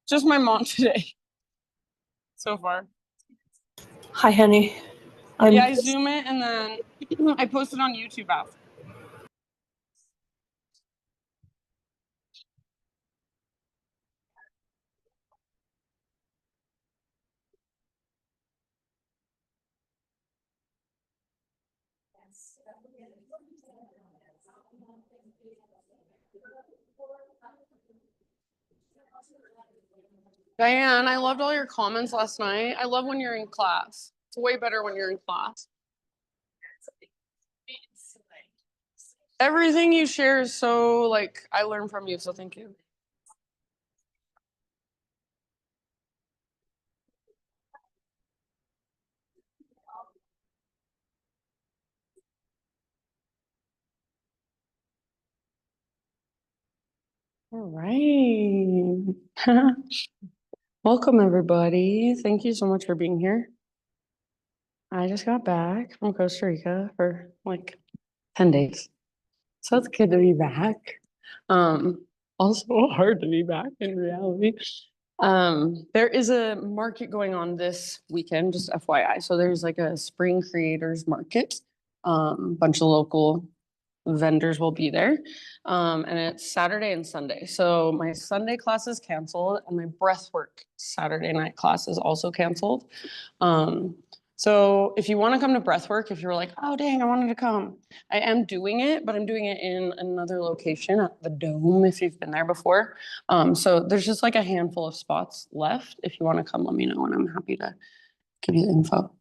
Just my mom today so far. Hi, honey. Yeah, I Zoom it and then I post it on YouTube after. Diane, I loved all your comments last night. I love when you're in class. It's way better when you're in class. Everything you share is so, like, I learn from you, so thank you. All right. Welcome, everybody. Thank you so much for being here. I just got back from Costa Rica for like 10 days. So it's good to be back. Also hard to be back in reality. There is a market going on this weekend, just FYI. So there's like a spring creators market. Bunch of local vendors will be there. And it's Saturday and Sunday. So my Sunday class is canceled and my breathwork Saturday night class is also canceled. So if you want to come to breathwork, if you're like, oh, dang, I wanted to come, I am doing it, but I'm doing it in another location at the Dome, if you've been there before. So there's just like a handful of spots left. If you want to come, let me know and I'm happy to give you the info.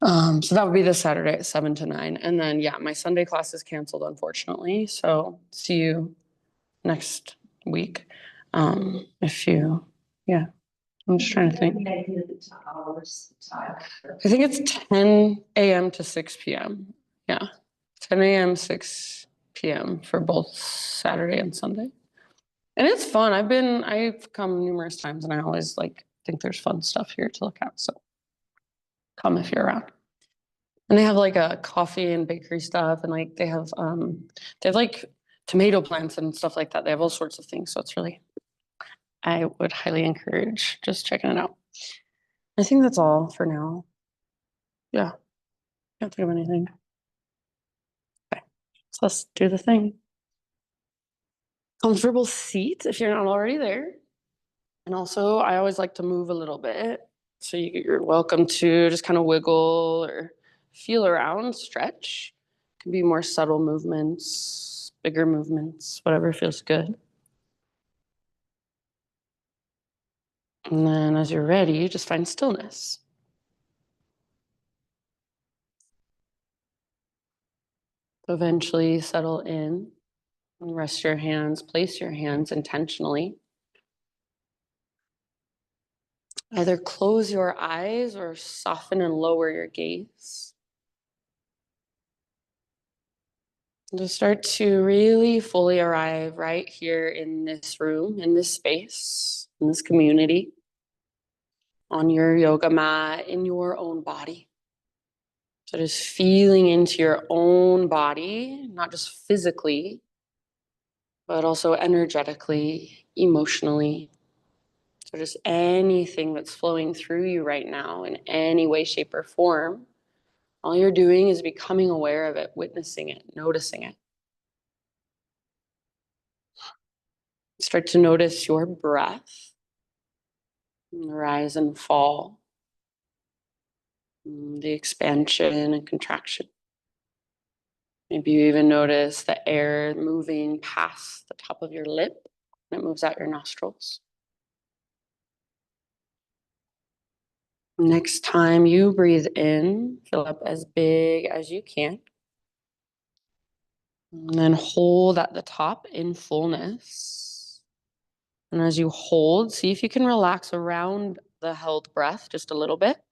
So that would be this Saturday at 7 to 9. And then, yeah, my Sunday class is canceled, unfortunately. So see you next week. If you, yeah, I'm just trying to think. I think it's 10 a.m. to 6 p.m. Yeah, 10 a.m., 6 p.m. for both Saturday and Sunday. And it's fun. I've come numerous times and I always like think there's fun stuff here to look at. So come if you're around. And they have like a coffee and bakery stuff and like they have like tomato plants and stuff like that. They have all sorts of things. So it's really, I would highly encourage just checking it out. I think that's all for now. Yeah. Can't think of anything. Okay. So let's do the thing. Comfortable seat if you're not already there. And also I always like to move a little bit. So you're welcome to just kind of wiggle or feel around, stretch. It can be more subtle movements, bigger movements, whatever feels good. And then as you're ready, just find stillness. Eventually settle in and rest your hands, place your hands intentionally. Either close your eyes or soften and lower your gaze. Just start to really fully arrive right here in this room, in this space, in this community, on your yoga mat, in your own body. So just feeling into your own body, not just physically, but also energetically, emotionally. So just anything that's flowing through you right now in any way, shape, or form, all you're doing is becoming aware of it, witnessing it, noticing it. Start to notice your breath, rise and fall, the expansion and contraction. Maybe you even notice the air moving past the top of your lip and it moves out your nostrils. Next time you breathe in, fill up as big as you can. And then hold at the top in fullness. And as you hold, see if you can relax around the held breath just a little bit.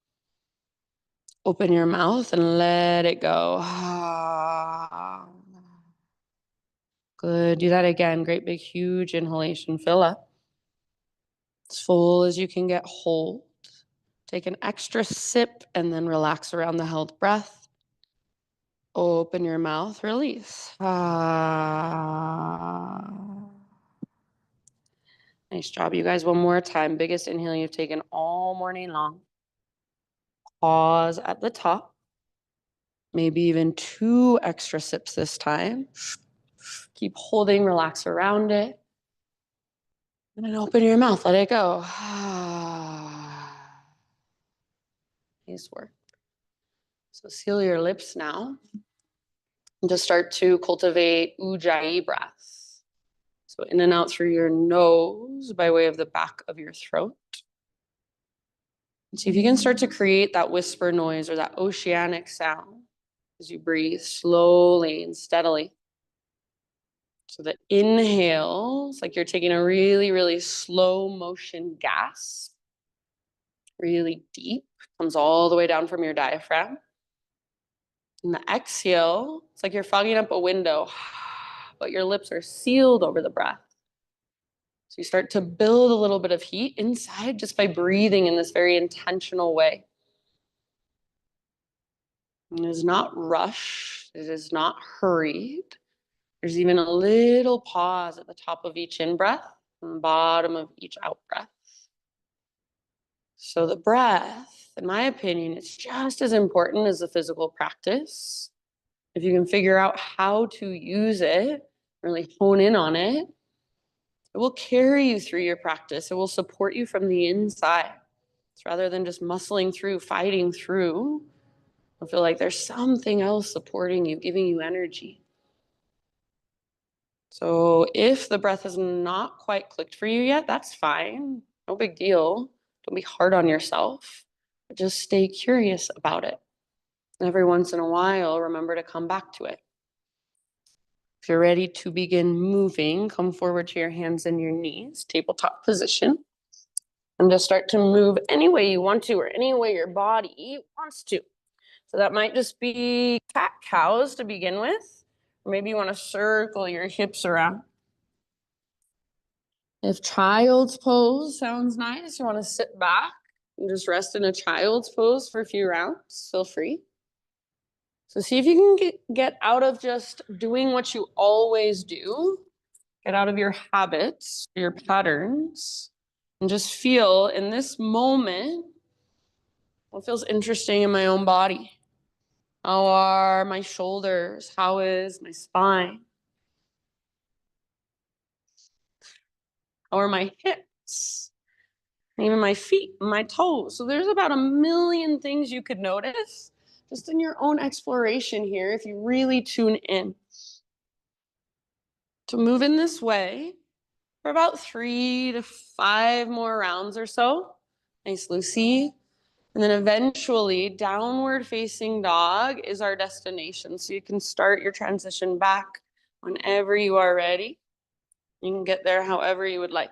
Open your mouth and let it go. Good. Do that again. Great big huge inhalation. Fill up. As full as you can get. Hold. Take an extra sip and then relax around the held breath. Open your mouth. Release. Nice job, you guys. One more time. Biggest inhale you've taken all morning long. Pause at the top. Maybe even 2 extra sips this time. Keep holding, relax around it. And then open your mouth, let it go. Nice work. So seal your lips now. And just start to cultivate ujjayi breath. So in and out through your nose by way of the back of your throat. And see if you can start to create that whisper noise or that oceanic sound as you breathe slowly and steadily. So the inhale, it's like you're taking a really, really slow motion gasp, really deep, comes all the way down from your diaphragm. And the exhale, it's like you're fogging up a window, but your lips are sealed over the breath. So you start to build a little bit of heat inside just by breathing in this very intentional way. It is not rushed. It is not hurried. There's even a little pause at the top of each in-breath and the bottom of each out-breath. So the breath, in my opinion, it's just as important as the physical practice. If you can figure out how to use it, really hone in on it, it will carry you through your practice. It will support you from the inside. It's rather than just muscling through, fighting through. I feel like there's something else supporting you, giving you energy. So if the breath has not quite clicked for you yet, that's fine. No big deal. Don't be hard on yourself. But just stay curious about it. And every once in a while, remember to come back to it. If you're ready to begin moving, come forward to your hands and your knees, tabletop position. And just start to move any way you want to or any way your body wants to. So that might just be cat-cows to begin with. Or maybe you want to circle your hips around. If child's pose sounds nice, you want to sit back and just rest in a child's pose for a few rounds, feel free. So see if you can get out of just doing what you always do, get out of your habits, your patterns, and just feel in this moment what feels interesting in my own body. How are my shoulders? How is my spine? How are my hips? Even my feet, my toes. So there's about a million things you could notice just in your own exploration here if you really tune in. To move in this way for about 3 to 5 more rounds or so. Nice, Lucy. And then eventually downward facing dog is our destination. So you can start your transition back whenever you are ready. You can get there however you would like.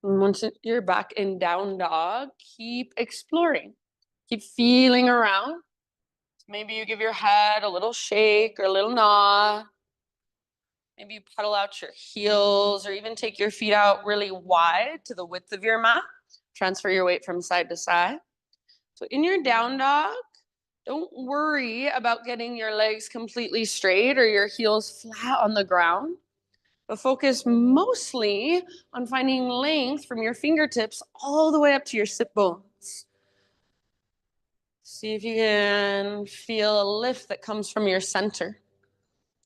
And once you're back in down dog, keep exploring. Keep feeling around. Maybe you give your head a little shake or a little nod. Maybe you pedal out your heels or even take your feet out really wide to the width of your mat. Transfer your weight from side to side. So in your down dog, don't worry about getting your legs completely straight or your heels flat on the ground, but focus mostly on finding length from your fingertips all the way up to your sit bones. See if you can feel a lift that comes from your center.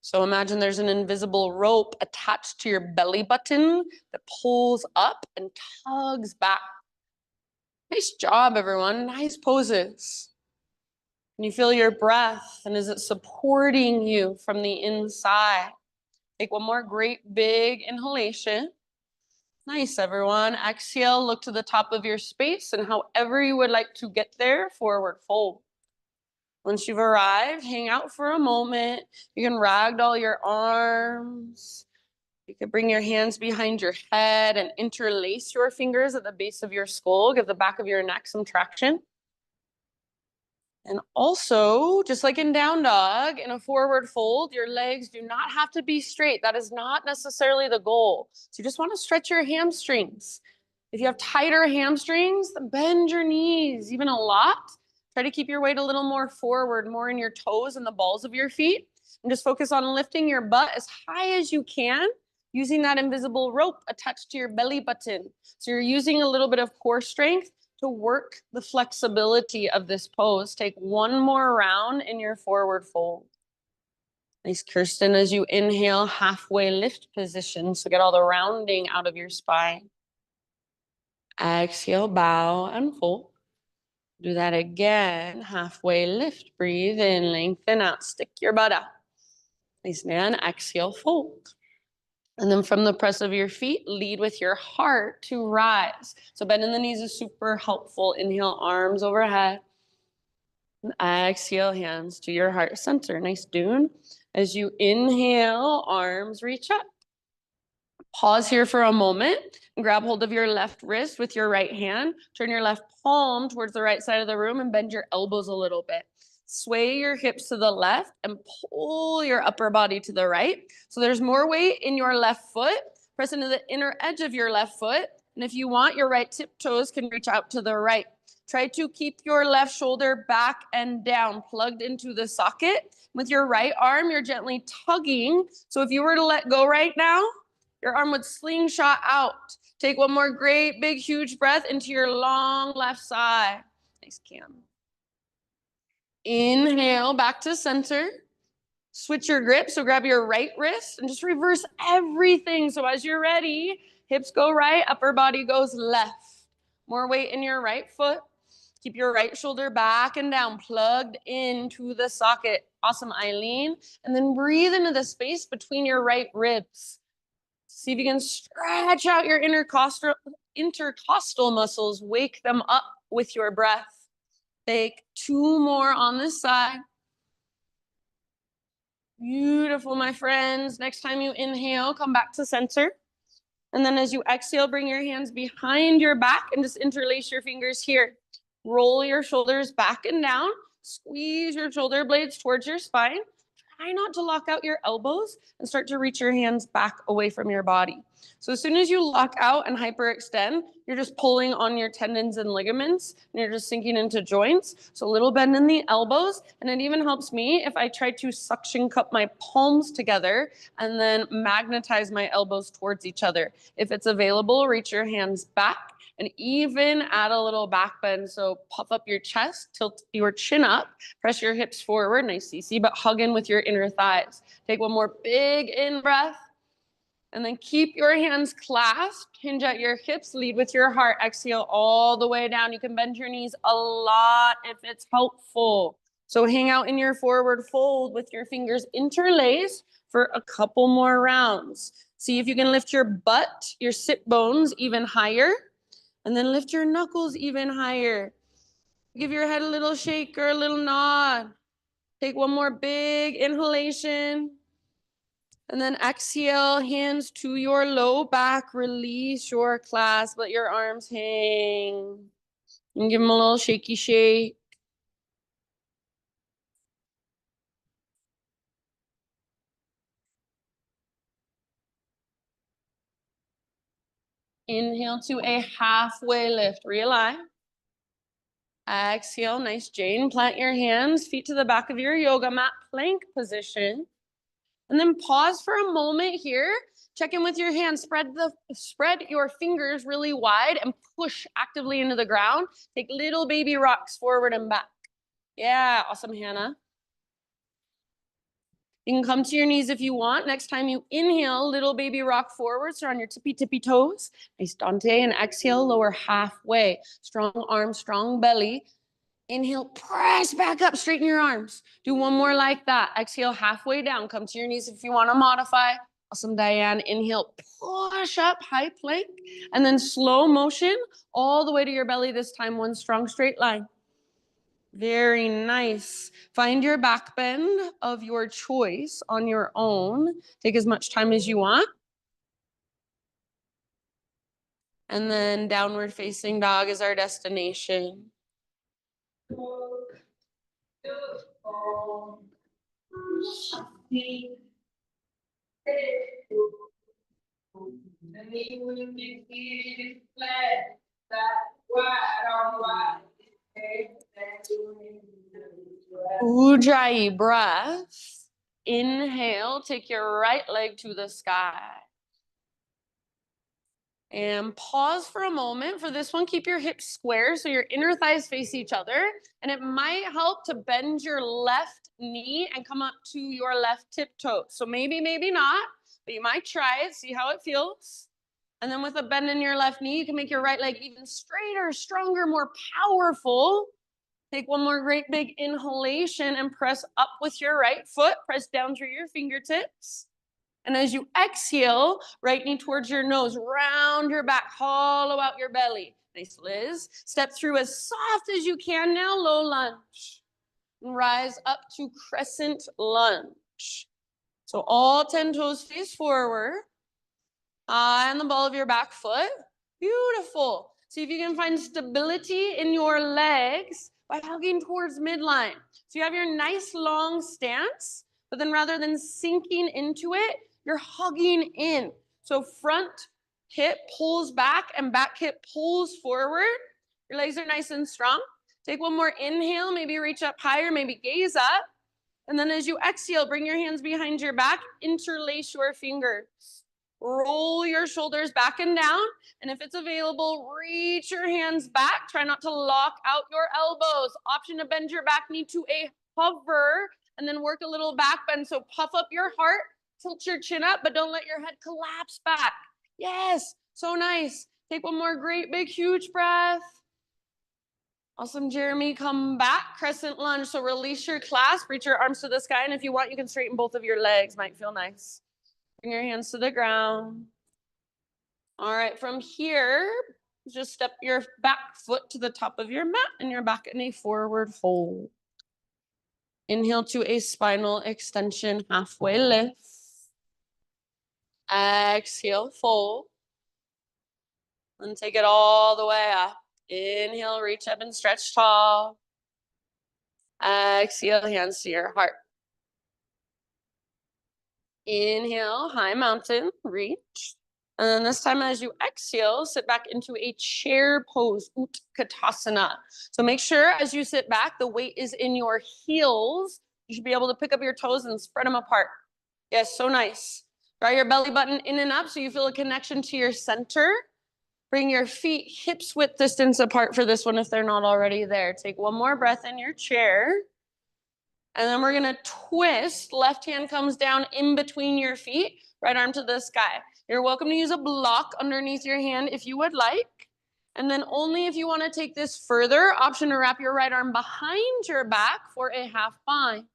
So imagine there's an invisible rope attached to your belly button that pulls up and tugs back. Nice job, everyone. Nice poses. Can you feel your breath? And is it supporting you from the inside? Take one more great big inhalation. Nice, everyone. Exhale, look to the top of your space, and however you would like to get there, forward fold. Once you've arrived, hang out for a moment. You can ragdoll your arms. You can bring your hands behind your head and interlace your fingers at the base of your skull. Give the back of your neck some traction. And also, just like in down dog, in a forward fold, your legs do not have to be straight. That is not necessarily the goal. So you just want to stretch your hamstrings. If you have tighter hamstrings, then bend your knees even a lot. Try to keep your weight a little more forward, more in your toes and the balls of your feet. And just focus on lifting your butt as high as you can, using that invisible rope attached to your belly button. So you're using a little bit of core strength to work the flexibility of this pose. Take one more round in your forward fold. Nice, Kirsten, as you inhale, halfway lift position. So get all the rounding out of your spine. Exhale, bow and fold. Do that again. Halfway lift, breathe in, lengthen out, stick your butt out. Nice, man. Exhale, fold. And then from the press of your feet, lead with your heart to rise. So bending the knees is super helpful. Inhale, arms overhead. And exhale, hands to your heart center. Nice, Dune. As you inhale, arms reach up. Pause here for a moment and grab hold of your left wrist with your right hand. Turn your left palm towards the right side of the room and bend your elbows a little bit. Sway your hips to the left and pull your upper body to the right. So there's more weight in your left foot. Press into the inner edge of your left foot. And if you want, your right tiptoes can reach out to the right. Try to keep your left shoulder back and down, plugged into the socket. With your right arm, you're gently tugging. So if you were to let go right now, your arm would slingshot out. Take one more great, big, huge breath into your long left side. Nice, Cam. Inhale, back to center. Switch your grip. So grab your right wrist and just reverse everything. So as you're ready, hips go right, upper body goes left. More weight in your right foot. Keep your right shoulder back and down, plugged into the socket. Awesome, Eileen. And then breathe into the space between your right ribs. See if you can stretch out your intercostal muscles. Wake them up with your breath. Take two more on this side. Beautiful, my friends. Next time you inhale, come back to center. And then as you exhale, bring your hands behind your back and just interlace your fingers here. Roll your shoulders back and down. Squeeze your shoulder blades towards your spine. Try not to lock out your elbows and start to reach your hands back away from your body. So as soon as you lock out and hyperextend, you're just pulling on your tendons and ligaments, and you're just sinking into joints. So a little bend in the elbows, and it even helps me if I try to suction cup my palms together and then magnetize my elbows towards each other. If it's available, reach your hands back and even add a little back bend. So puff up your chest, tilt your chin up, press your hips forward, nice CC, but hug in with your inner thighs. Take one more big in breath. And then keep your hands clasped, hinge at your hips, lead with your heart. Exhale all the way down. You can bend your knees a lot if it's helpful. So hang out in your forward fold with your fingers interlaced for a couple more rounds. See if you can lift your butt, your sit bones even higher, and then lift your knuckles even higher. Give your head a little shake or a little nod. Take one more big inhalation. And then exhale, hands to your low back. Release your clasp, let your arms hang. And give them a little shaky shake. Inhale to a halfway lift. Realign. Exhale, nice Jane. Plant your hands, feet to the back of your yoga mat, plank position. And then pause for a moment here. Check in with your hands. Spread your fingers really wide and push actively into the ground. Take little baby rocks forward and back. Yeah, awesome, Hannah. You can come to your knees if you want. Next time you inhale, little baby rock forward. So on your tippy toes. Nice, Dante. And exhale, lower halfway. Strong arms, strong belly. Inhale, press back up, straighten your arms. Do one more like that. Exhale, halfway down. Come to your knees if you want to modify. Awesome, Diane. Inhale, push up, high plank. And then slow motion all the way to your belly this time. One strong straight line. Very nice. Find your back bend of your choice on your own. Take as much time as you want. And then downward facing dog is our destination. Ujjayi breath. Inhale, take your right leg to the sky. And pause for a moment. For this one, keep your hips square so your inner thighs face each other. And it might help to bend your left knee and come up to your left tiptoe. So maybe not, but you might try it, see how it feels. And then with a bend in your left knee, you can make your right leg even straighter, stronger, more powerful. Take one more great big inhalation and press up with your right foot. Press down through your fingertips. And as you exhale, right knee towards your nose, round your back, hollow out your belly. Nice, Liz. Step through as soft as you can now, low lunge. And rise up to crescent lunge. So all 10 toes face forward. Eye on the ball of your back foot. Beautiful. See if you can find stability in your legs by hugging towards midline. So you have your nice long stance, but then rather than sinking into it, you're hugging in. So front hip pulls back and back hip pulls forward. Your legs are nice and strong. Take one more inhale, maybe reach up higher, maybe gaze up. And then as you exhale, bring your hands behind your back, interlace your fingers. Roll your shoulders back and down. And if it's available, reach your hands back. Try not to lock out your elbows. Option to bend your back knee to a hover and then work a little back bend. So puff up your heart, tilt your chin up, but don't let your head collapse back. Yes, so nice. Take one more great big huge breath. Awesome, Jeremy. Come back, crescent lunge. So release your clasp, reach your arms to the sky. And if you want, you can straighten both of your legs. Might feel nice. Bring your hands to the ground. All right, from here, just step your back foot to the top of your mat and you're back in a forward fold. Inhale to a spinal extension, halfway lift. Exhale, fold. And take it all the way up. Inhale, reach up and stretch tall. Exhale, hands to your heart. Inhale, high mountain, reach. And then this time as you exhale, sit back into a chair pose, Utkatasana. So make sure as you sit back, the weight is in your heels. You should be able to pick up your toes and spread them apart. Yes, so nice. Draw your belly button in and up so you feel a connection to your center. Bring your feet hips width distance apart for this one if they're not already there. Take one more breath in your chair. And then we're gonna twist. Left hand comes down in between your feet, right arm to the sky. You're welcome to use a block underneath your hand if you would like. And then only if you wanna take this further, option to wrap your right arm behind your back for a half bind.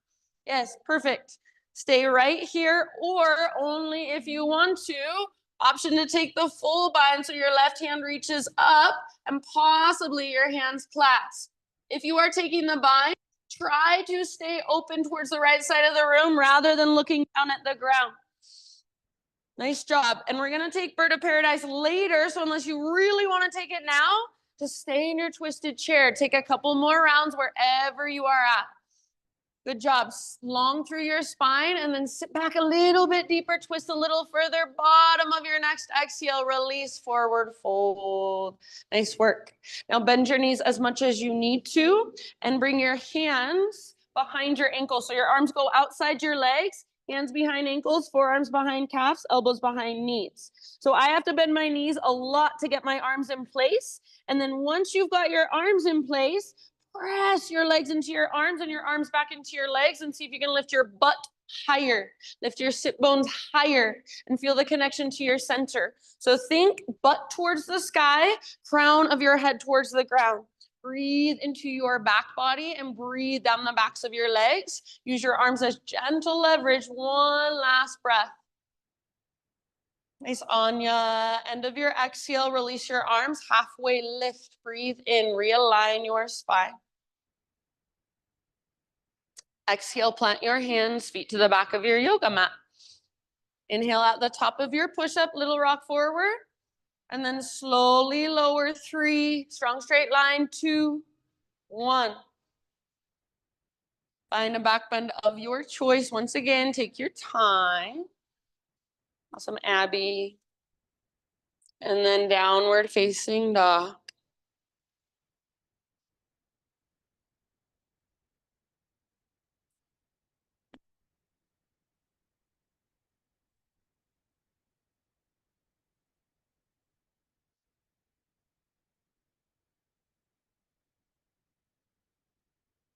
Yes, perfect. Stay right here, or only if you want to, option to take the full bind so your left hand reaches up and possibly your hands clasp. If you are taking the bind, try to stay open towards the right side of the room rather than looking down at the ground. Nice job. And we're going to take Bird of Paradise later. So unless you really want to take it now, just stay in your twisted chair. Take a couple more rounds wherever you are at. Good job. Long through your spine and then sit back a little bit deeper, twist a little further. Bottom of your next exhale, release, forward fold. Nice work. Now bend your knees as much as you need to and bring your hands behind your ankles. So your arms go outside your legs, hands behind ankles, forearms behind calves, elbows behind knees. So I have to bend my knees a lot to get my arms in place. And then once you've got your arms in place, press your legs into your arms and your arms back into your legs and see if you can lift your butt higher. Lift your sit bones higher and feel the connection to your center. So think butt towards the sky, crown of your head towards the ground. Breathe into your back body and breathe down the backs of your legs. Use your arms as gentle leverage. One last breath. Nice, Anya. End of your exhale, release your arms, halfway lift, breathe in, realign your spine. Exhale, plant your hands, feet to the back of your yoga mat. Inhale at the top of your push-up, little rock forward, and then slowly lower 3, strong straight line, 2, 1. Find a back bend of your choice. Once again, take your time. Awesome, Abby. And then downward facing dog.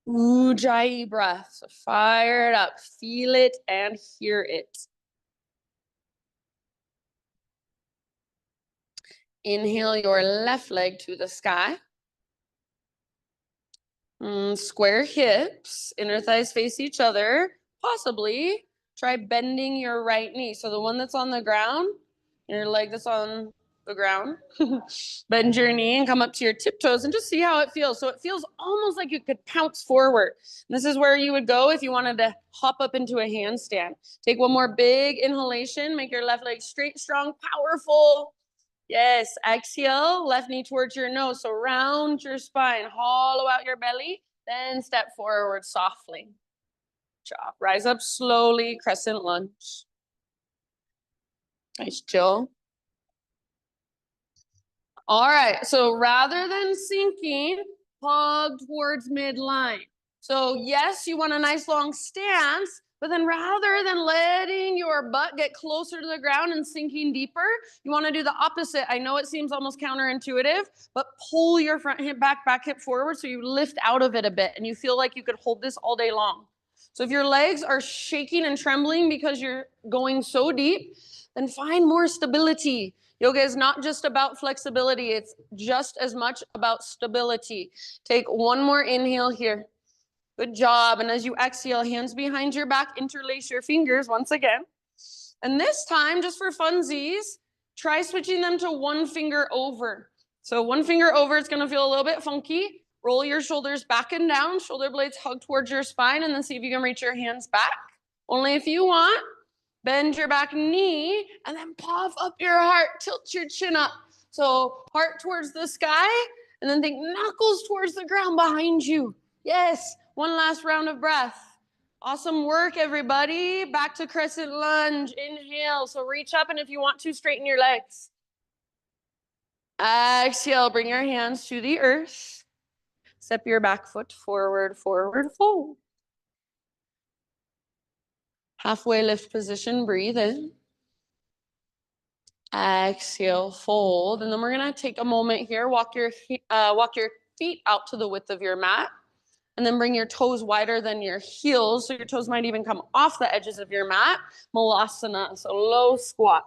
Ujjayi breath. So fire it up. Feel it and hear it. Inhale your left leg to the sky. Square hips. Inner thighs face each other. Possibly try bending your right knee. So the one that's on the ground, your leg that's on the ground, bend your knee and come up to your tiptoes and just see how it feels. So it feels almost like you could pounce forward. This is where you would go if you wanted to hop up into a handstand. Take one more big inhalation. Make your left leg straight, strong, powerful. Yes, exhale, left knee towards your nose. So round your spine, hollow out your belly, then step forward softly. Job. Rise up slowly, crescent lunge. Nice, Jill. All right, so rather than sinking, hug towards midline. So yes, you want a nice long stance, but then rather than letting your butt get closer to the ground and sinking deeper, you want to do the opposite. I know it seems almost counterintuitive, but pull your front hip back hip forward so you lift out of it a bit and you feel like you could hold this all day long. So if your legs are shaking and trembling because you're going so deep, then find more stability. Yoga is not just about flexibility. It's just as much about stability. Take one more inhale here. Good job. And as you exhale, hands behind your back, interlace your fingers once again. And this time, just for funsies, try switching them to one finger over. So one finger over, it's going to feel a little bit funky. Roll your shoulders back and down, shoulder blades hug towards your spine, and then see if you can reach your hands back. Only if you want. Bend your back knee, and then puff up your heart, tilt your chin up. So heart towards the sky, and then think knuckles towards the ground behind you. Yes, one last round of breath. Awesome work, everybody. Back to crescent lunge. Inhale, so reach up, and if you want to, straighten your legs. Exhale, bring your hands to the earth. Step your back foot forward, forward, fold. Halfway lift position, breathe in. Exhale, fold. And then we're going to take a moment here. Walk your feet out to the width of your mat. And then bring your toes wider than your heels. So your toes might even come off the edges of your mat. Malasana, so low squat.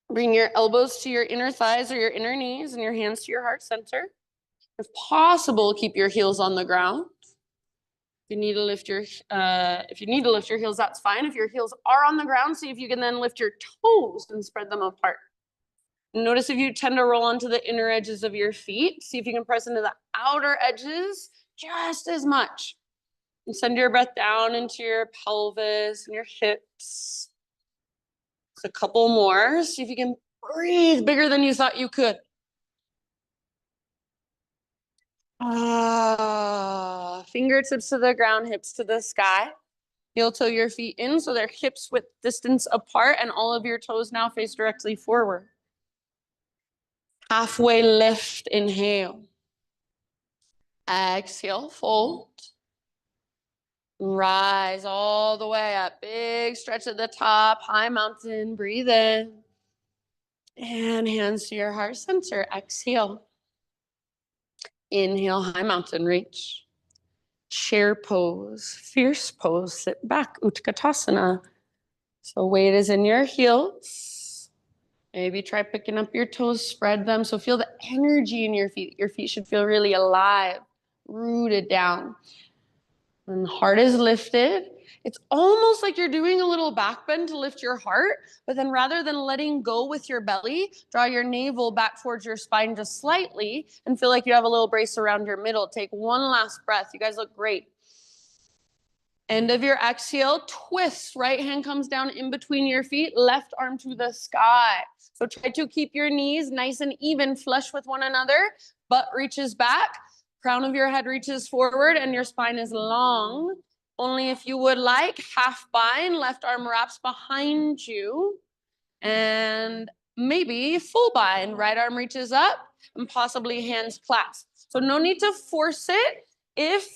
Bring your elbows to your inner thighs or your inner knees and your hands to your heart center. If possible, keep your heels on the ground. If you need to lift your heels, that's fine. If your heels are on the ground, see if you can then lift your toes and spread them apart. Notice if you tend to roll onto the inner edges of your feet. See if you can press into the outer edges just as much. And send your breath down into your pelvis and your hips. Just a couple more. See if you can breathe bigger than you thought you could. Fingertips to the ground, hips to the sky. Heel toe your feet in so they're hips width distance apart and all of your toes now face directly forward. Halfway lift, inhale. Exhale, fold. Rise all the way up. Big stretch at the top, high mountain, breathe in. And hands to your heart center, exhale. Inhale, high mountain reach. Chair pose, fierce pose, sit back, Utkatasana. So weight is in your heels. Maybe try picking up your toes, spread them. So feel the energy in your feet. Your feet should feel really alive, rooted down. And the heart is lifted. It's almost like you're doing a little back bend to lift your heart, but then rather than letting go with your belly, draw your navel back towards your spine just slightly and feel like you have a little brace around your middle. Take one last breath. You guys look great. End of your exhale, twist. Right hand comes down in between your feet, left arm to the sky. So try to keep your knees nice and even, flush with one another. Butt reaches back. Crown of your head reaches forward and your spine is long. Only if you would like, half bind, left arm wraps behind you. And maybe full bind, right arm reaches up and possibly hands clasped. So no need to force it. If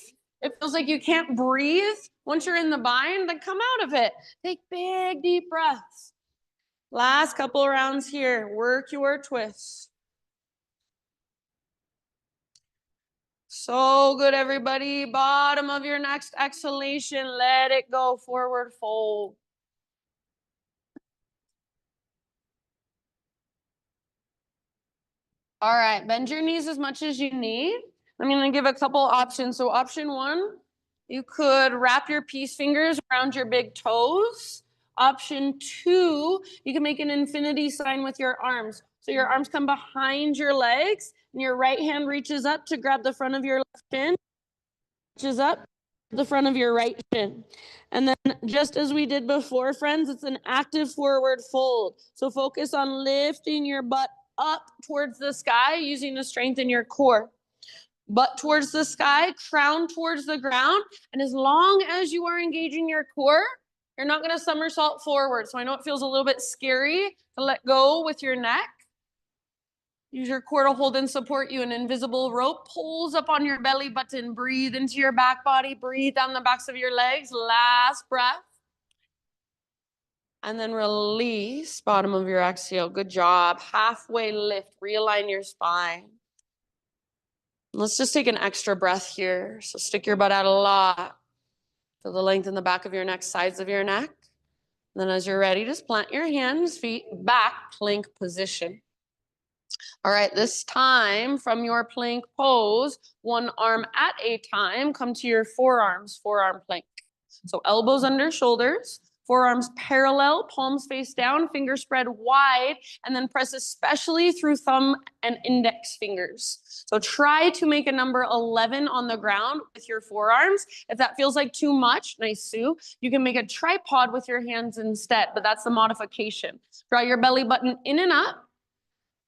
it feels like you can't breathe once you're in the bind, then come out of it. Take big, deep breaths. Last couple rounds here. Work your twist. So good, everybody. Bottom of your next exhalation. Let it go. Forward fold. All right, bend your knees as much as you need. I'm going to give a couple options. So option one, you could wrap your peace fingers around your big toes. Option two, you can make an infinity sign with your arms. So your arms come behind your legs and your right hand reaches up to grab the front of your left shin, reaches up the front of your right shin. And then just as we did before, friends, it's an active forward fold. So focus on lifting your butt up towards the sky using the strength in your core. Butt towards the sky, crown towards the ground. And as long as you are engaging your core, you're not going to somersault forward. So I know it feels a little bit scary to let go with your neck. Use your core to hold and support you. An invisible rope pulls up on your belly button. Breathe into your back body. Breathe down the backs of your legs. Last breath. And then release, bottom of your exhale. Good job. Halfway lift. Realign your spine. Let's just take an extra breath here. So stick your butt out a lot. Feel the length in the back of your neck, sides of your neck. And then as you're ready, just plant your hands, feet back, plank position. All right, this time from your plank pose, one arm at a time, come to your forearms, forearm plank. So elbows under shoulders, forearms parallel, palms face down, fingers spread wide, and then press especially through thumb and index fingers. So try to make a number 11 on the ground with your forearms. If that feels like too much, nice, Sue, you can make a tripod with your hands instead, but that's the modification. Draw your belly button in and up.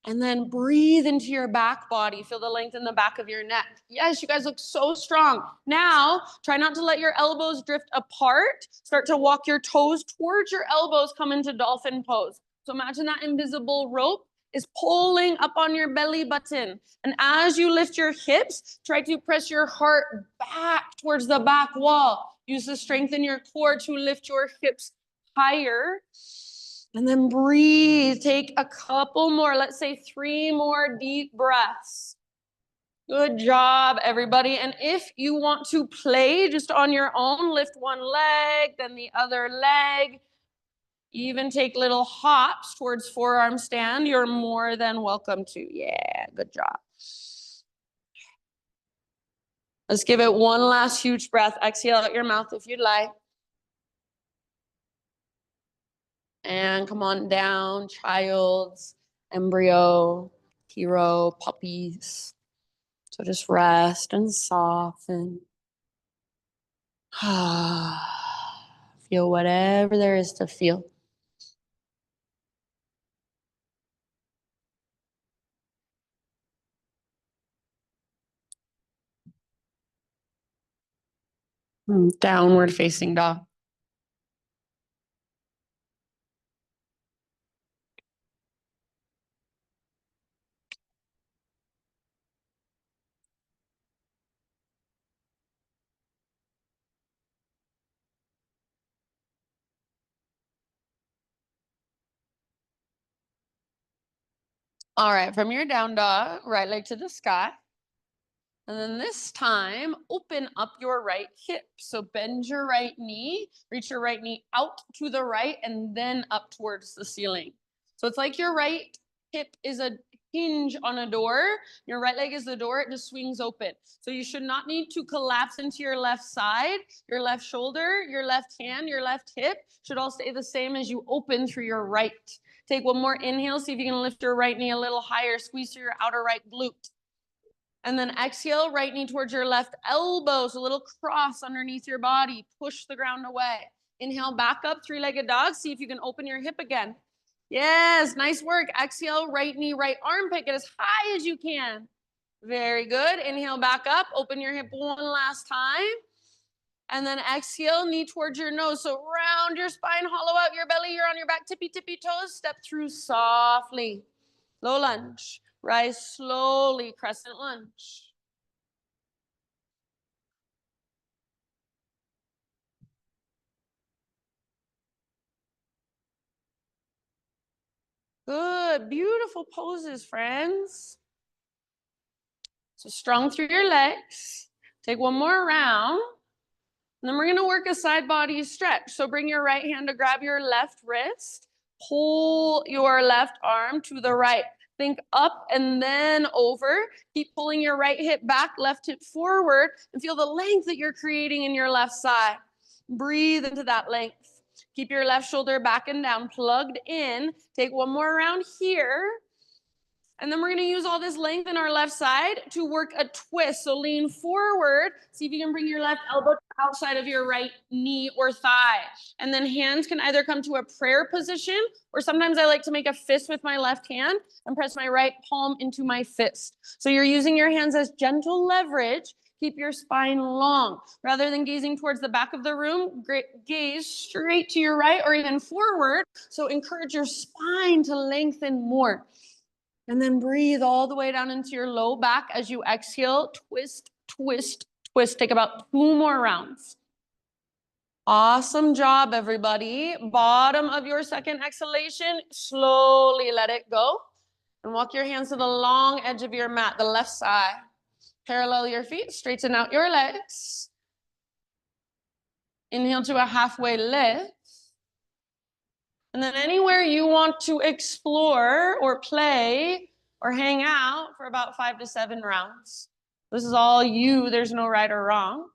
And then breathe into your back body. Feel the length in the back of your neck. Yes, you guys look so strong. Now, try not to let your elbows drift apart. Start to walk your toes towards your elbows. Come into dolphin pose. So imagine that invisible rope is pulling up on your belly button. And as you lift your hips, try to press your heart back towards the back wall. Use the strength in your core to lift your hips higher. And then breathe. Take a couple more, let's say 3 more deep breaths. Good job, everybody. And if you want to play just on your own, lift one leg, then the other leg. Even take little hops towards forearm stand. You're more than welcome to. Yeah, good job. Let's give it one last huge breath. Exhale out your mouth if you'd like. And come on down, childs, embryo, hero, puppies. So just rest and soften. Feel whatever there is to feel. Downward facing dog. All right, from your down dog, right leg to the sky. And then this time, open up your right hip. So bend your right knee, reach your right knee out to the right, and then up towards the ceiling. So it's like your right hip is a hinge on a door. Your right leg is the door. It just swings open. So you should not need to collapse into your left side. Your left shoulder, your left hand, your left hip should all stay the same as you open through your right. Take one more inhale. See if you can lift your right knee a little higher. Squeeze through your outer right glute. And then exhale, right knee towards your left elbow. So a little cross underneath your body. Push the ground away. Inhale, back up, three-legged dog. See if you can open your hip again. Yes, nice work. Exhale, right knee, right armpit. Get as high as you can. Very good. Inhale back up. Open your hip one last time. And then exhale, knee towards your nose. So round your spine, hollow out your belly. You're on your back, tippy toes. Step through softly. Low lunge. Rise slowly, crescent lunge. Good, beautiful poses, friends. So strong through your legs. Take one more round. And then we're gonna work a side body stretch. So bring your right hand to grab your left wrist. Pull your left arm to the right. Think up and then over. Keep pulling your right hip back, left hip forward, and feel the length that you're creating in your left side. Breathe into that length. Keep your left shoulder back and down, plugged in. Take one more round here. And then we're gonna use all this length in our left side to work a twist. So lean forward, see if you can bring your left elbow outside of your right knee or thigh. And then hands can either come to a prayer position, or sometimes I like to make a fist with my left hand and press my right palm into my fist. So you're using your hands as gentle leverage. Keep your spine long. Rather than gazing towards the back of the room, gaze straight to your right or even forward. So encourage your spine to lengthen more. And then breathe all the way down into your low back as you exhale. Twist, twist, twist. Take about 2 more rounds. Awesome job, everybody. Bottom of your second exhalation, slowly let it go. And walk your hands to the long edge of your mat, the left side. Parallel your feet, straighten out your legs. Inhale to a halfway lift. And then anywhere you want to explore or play or hang out for about 5 to 7 rounds. This is all you. There's no right or wrong.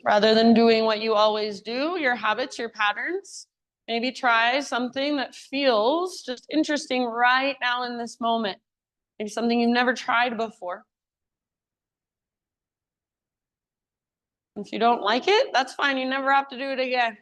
Rather than doing what you always do, your habits, your patterns, maybe try something that feels just interesting right now in this moment. Maybe something you've never tried before. If you don't like it, that's fine. You never have to do it again.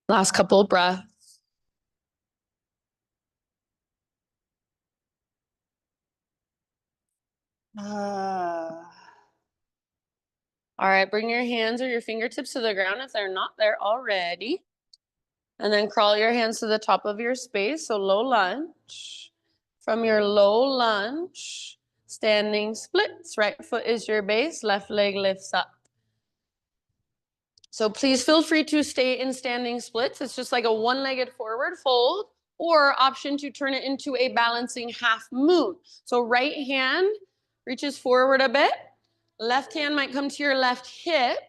Last couple of breaths. All right, bring your hands or your fingertips to the ground if they're not there already. And then crawl your hands to the top of your space, so low lunge. From your low lunge, standing splits. Right foot is your base, left leg lifts up. So please feel free to stay in standing splits. It's just like a one-legged forward fold, or option to turn it into a balancing half moon. So right hand reaches forward a bit. Left hand might come to your left hip.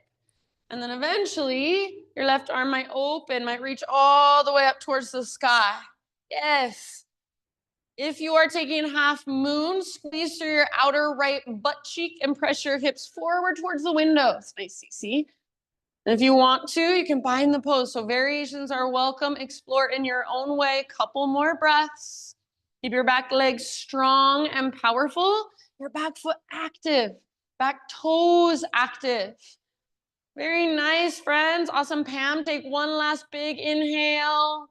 And then eventually your left arm might open, might reach all the way up towards the sky. Yes. If you are taking half moon, squeeze through your outer right butt cheek and press your hips forward towards the windows. Nice, see? And if you want to, you can bind the pose. So variations are welcome. Explore in your own way. Couple more breaths. Keep your back legs strong and powerful. Your back foot active. Back toes active. Very nice, friends. Awesome, Pam. Take one last big inhale.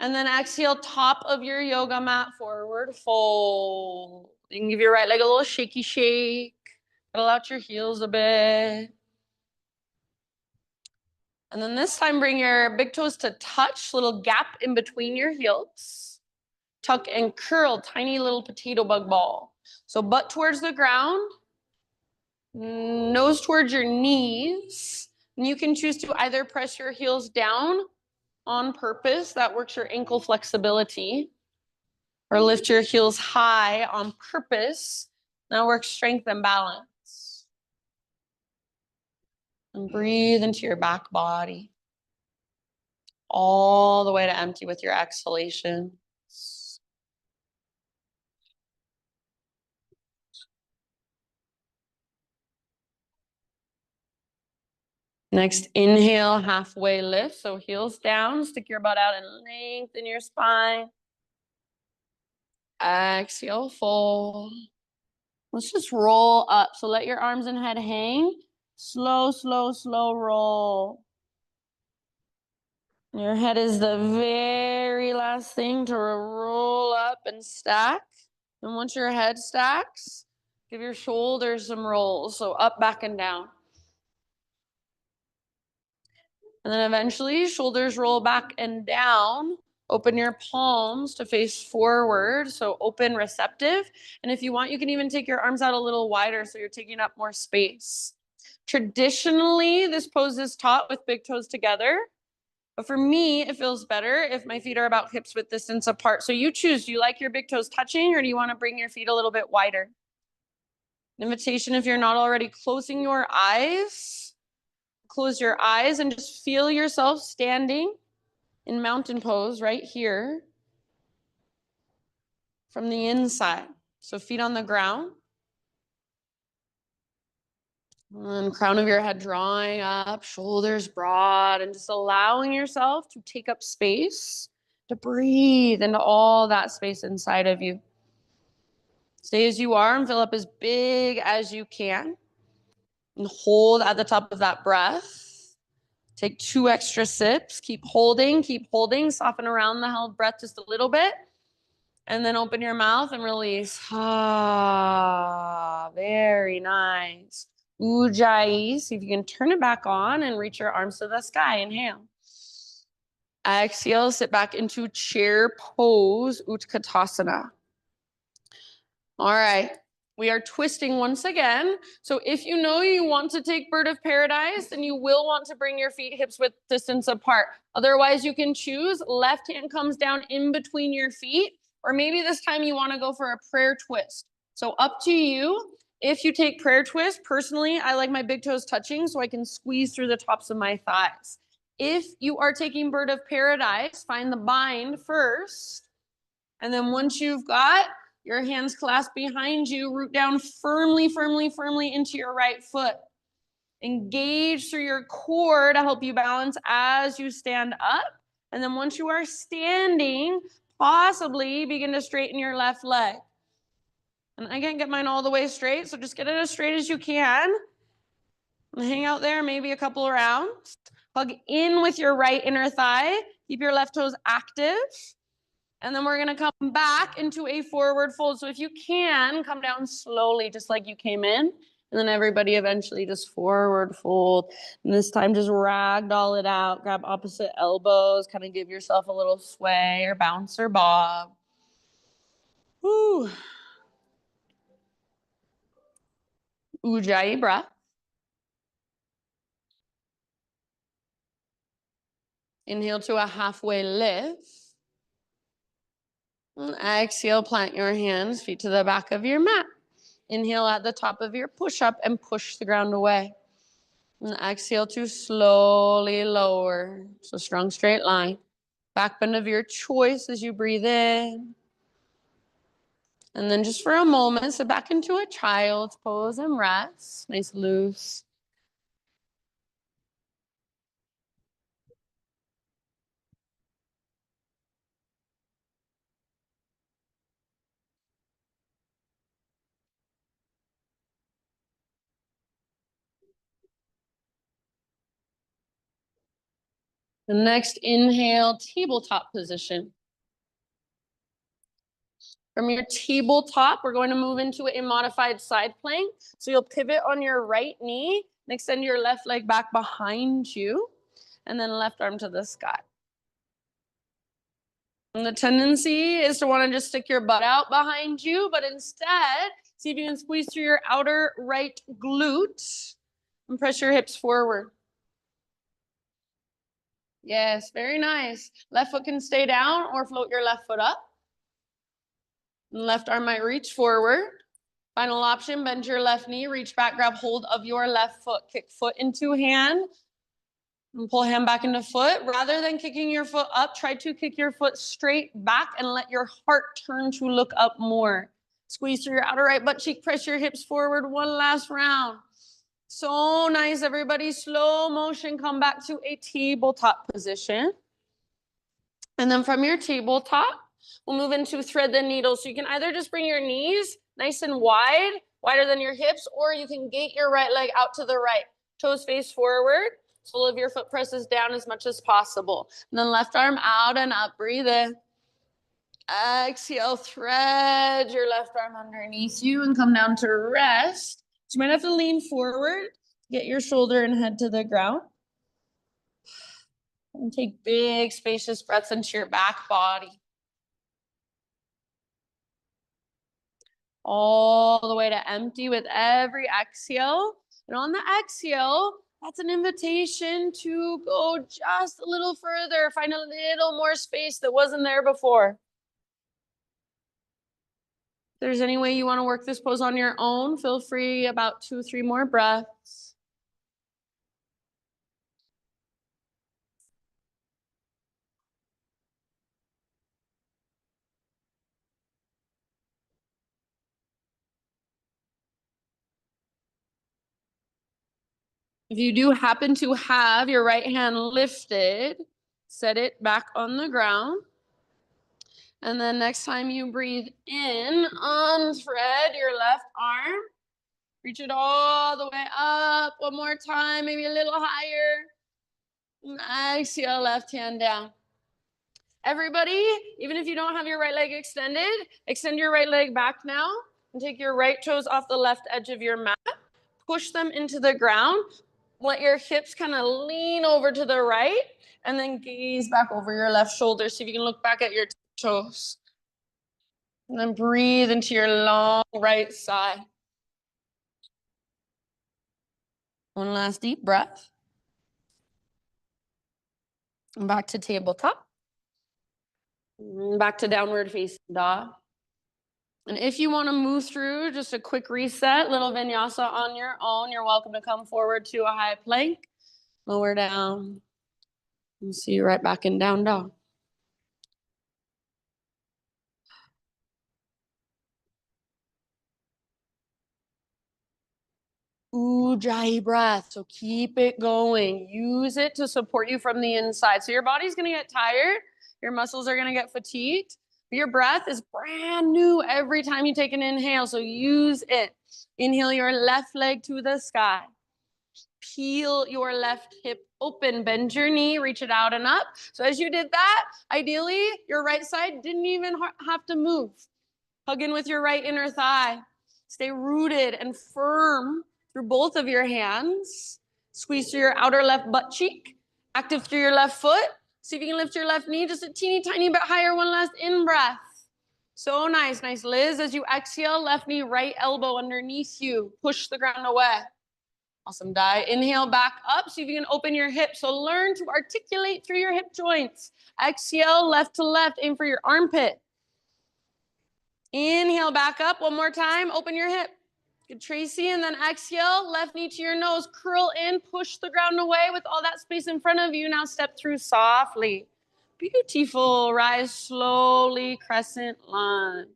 And then exhale, top of your yoga mat, forward fold. You can give your right leg a little shaky shake. Pedal out your heels a bit. And then this time, bring your big toes to touch, little gap in between your heels. Tuck and curl, tiny little potato bug ball. So butt towards the ground, nose towards your knees. And you can choose to either press your heels down on purpose, that works your ankle flexibility, or lift your heels high on purpose, that works strength and balance. And breathe into your back body, all the way to empty with your exhalation. Next, inhale, halfway lift. So heels down, stick your butt out and lengthen your spine. Exhale, fold. Let's just roll up. So let your arms and head hang. Slow, slow, slow roll. Your head is the very last thing to roll up and stack. And once your head stacks, give your shoulders some rolls. So up, back, and down. And then eventually, shoulders roll back and down. Open your palms to face forward. So open, receptive. And if you want, you can even take your arms out a little wider so you're taking up more space. Traditionally, this pose is taught with big toes together. But for me, it feels better if my feet are about hips width distance apart. So you choose, do you like your big toes touching or do you want to bring your feet a little bit wider? Invitation, if you're not already closing your eyes, close your eyes and just feel yourself standing in mountain pose right here from the inside. So feet on the ground. And crown of your head drawing up, shoulders broad, and just allowing yourself to take up space, to breathe into all that space inside of you. Stay as you are and fill up as big as you can. And hold at the top of that breath. Take 2 extra sips. Keep holding, soften around the held breath just a little bit. And then open your mouth and release. Ah, very nice. Ujjayi. See if you can turn it back on and reach your arms to the sky. Inhale. Exhale, sit back into chair pose, Utkatasana. All right. We are twisting once again. So if you know you want to take bird of paradise, then you will want to bring your feet hips width distance apart. Otherwise, you can choose left hand comes down in between your feet, or maybe this time you want to go for a prayer twist. So up to you. If you take prayer twist, personally, I like my big toes touching so I can squeeze through the tops of my thighs. If you are taking bird of paradise, find the bind first. And then once you've got your hands clasped behind you, root down firmly, firmly, firmly into your right foot. Engage through your core to help you balance as you stand up. And then once you are standing, possibly begin to straighten your left leg. And I can't get mine all the way straight, so just get it as straight as you can. And hang out there maybe a couple of rounds. Hug in with your right inner thigh. Keep your left toes active. And then we're going to come back into a forward fold. So if you can, come down slowly, just like you came in. And then everybody eventually just forward fold. And this time just ragdoll it out. Grab opposite elbows. Kind of give yourself a little sway or bounce or bob. Woo. Ujjayi breath. Inhale to a halfway lift. And exhale, plant your hands, feet to the back of your mat. Inhale at the top of your push-up and push the ground away. And exhale to slowly lower. So strong straight line. Back bend of your choice as you breathe in. And then just for a moment, sit back into a child's pose and rest. Nice loose. The next inhale, tabletop position. From your tabletop, we're going to move into a modified side plank. So you'll pivot on your right knee and extend your left leg back behind you, and then left arm to the sky. And the tendency is to want to just stick your butt out behind you, but instead, see if you can squeeze through your outer right glute and press your hips forward. Yes, very nice. Left foot can stay down or float your left foot up. And left arm might reach forward. Final option, bend your left knee, reach back, grab hold of your left foot. Kick foot into hand and pull hand back into foot. Rather than kicking your foot up, try to kick your foot straight back and let your heart turn to look up more. Squeeze through your outer right butt cheek, press your hips forward. One last round. So nice, everybody. Slow motion, come back to a tabletop position. And then from your tabletop, we'll move into thread the needle. So you can either just bring your knees nice and wide, wider than your hips, or you can gate your right leg out to the right. Toes face forward. Sole of your foot presses down as much as possible. And then left arm out and up. Breathe in. Exhale, thread your left arm underneath you and come down to rest. So you might have to lean forward, get your shoulder and head to the ground. And take big, spacious breaths into your back body. All the way to empty with every exhale. And on the exhale, that's an invitation to go just a little further, find a little more space that wasn't there before. If there's any way you want to work this pose on your own, feel free. About 2 or 3 more breaths. If you do happen to have your right hand lifted, set it back on the ground. And then next time you breathe in, unthread your left arm. Reach it all the way up. One more time, maybe a little higher. And exhale, left hand down. Everybody, even if you don't have your right leg extended, extend your right leg back now and take your right toes off the left edge of your mat. Push them into the ground. Let your hips kind of lean over to the right and then gaze back over your left shoulder. See if you can look back at your toes. And then breathe into your long right side. One last deep breath. And back to tabletop. Back to downward facing dog. And if you want to move through just a quick reset, little vinyasa on your own, you're welcome to come forward to a high plank, lower down, and see you right back in down dog. Ujjayi breath. So keep it going. Use it to support you from the inside. So your body's going to get tired. Your muscles are going to get fatigued. But your breath is brand new every time you take an inhale. So use it. Inhale your left leg to the sky. Peel your left hip open. Bend your knee. Reach it out and up. So as you did that, ideally, your right side didn't even have to move. Hug in with your right inner thigh. Stay rooted and firm through both of your hands. Squeeze through your outer left butt cheek. Active through your left foot. See if you can lift your left knee just a teeny tiny bit higher. One last in-breath. So nice. Nice, Liz. As you exhale, left knee, right elbow underneath you. Push the ground away. Awesome, Dai. Inhale back up. See if you can open your hips. So learn to articulate through your hip joints. Exhale, left to left. Aim for your armpit. Inhale back up. One more time. Open your hip. Good, Tracy. And then exhale, left knee to your nose. Curl in, push the ground away with all that space in front of you. Now step through softly. Beautiful. Rise slowly, crescent lunge.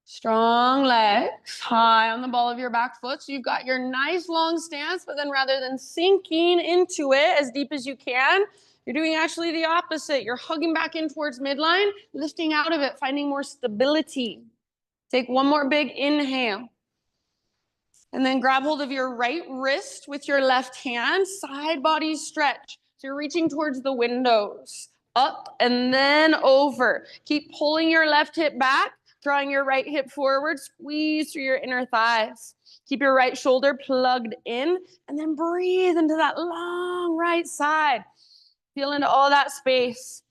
Strong legs, high on the ball of your back foot. So you've got your nice long stance, but then rather than sinking into it as deep as you can, you're doing actually the opposite. You're hugging back in towards midline, lifting out of it, finding more stability. Take one more big inhale. And then grab hold of your right wrist with your left hand, side body stretch. So you're reaching towards the windows, up and then over. Keep pulling your left hip back, drawing your right hip forward, squeeze through your inner thighs. Keep your right shoulder plugged in, and then breathe into that long right side. Feel into all that space.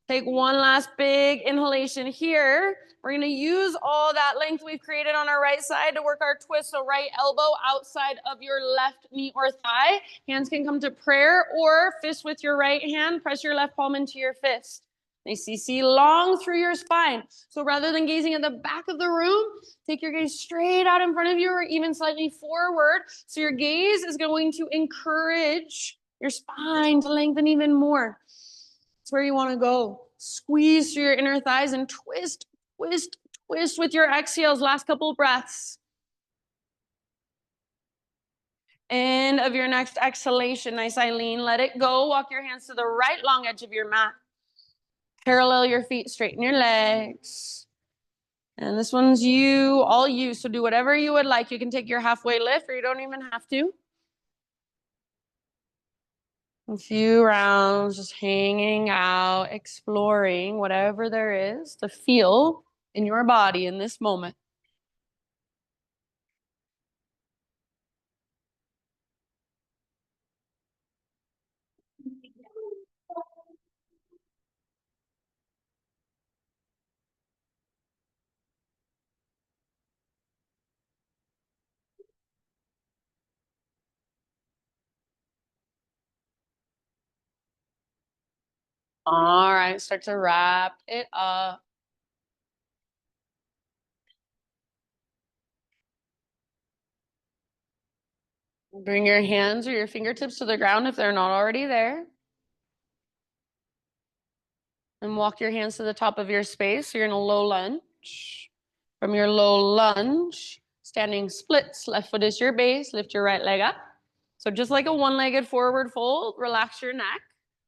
Take one last big inhalation here. We're going to use all that length we've created on our right side to work our twist. So right elbow outside of your left knee or thigh. Hands can come to prayer or fist with your right hand. Press your left palm into your fist. Nice CC long through your spine. So rather than gazing at the back of the room, take your gaze straight out in front of you or even slightly forward. So your gaze is going to encourage your spine to lengthen even more. It's where you want to go. Squeeze through your inner thighs and twist, twist, twist with your exhales. Last couple breaths. End of your next exhalation. Nice, Eileen. Let it go. Walk your hands to the right long edge of your mat. Parallel your feet, straighten your legs. And this one's you, all you. So do whatever you would like. You can take your halfway lift or you don't even have to. A few rounds, just hanging out, exploring whatever there is to feel in your body in this moment. All right, start to wrap it up. Bring your hands or your fingertips to the ground if they're not already there. And walk your hands to the top of your space. So you're in a low lunge. From your low lunge, standing splits. Left foot is your base. Lift your right leg up. So just like a one-legged forward fold, relax your neck,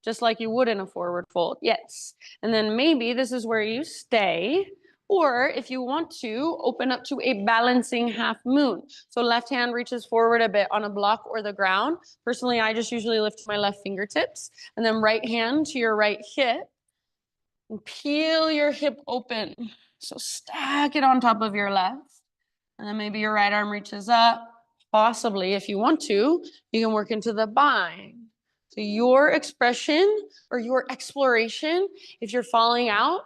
just like you would in a forward fold. Yes. And then maybe this is where you stay. Or if you want to, open up to a balancing half moon. So left hand reaches forward a bit on a block or the ground. Personally, I just usually lift my left fingertips. And then right hand to your right hip. And peel your hip open. So stack it on top of your left. And then maybe your right arm reaches up. Possibly, if you want to, you can work into the bind. So your expression or your exploration, if you're falling out,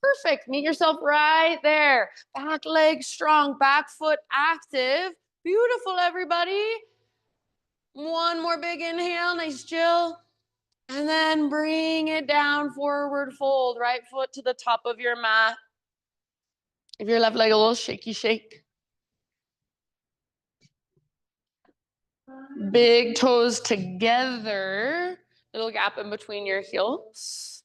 perfect. Meet yourself right there. Back leg strong, back foot active. Beautiful, everybody. One more big inhale. Nice, Jill. And then bring it down, forward fold. Right foot to the top of your mat. If your left leg a little shaky, shake. Big toes together. Little gap in between your heels.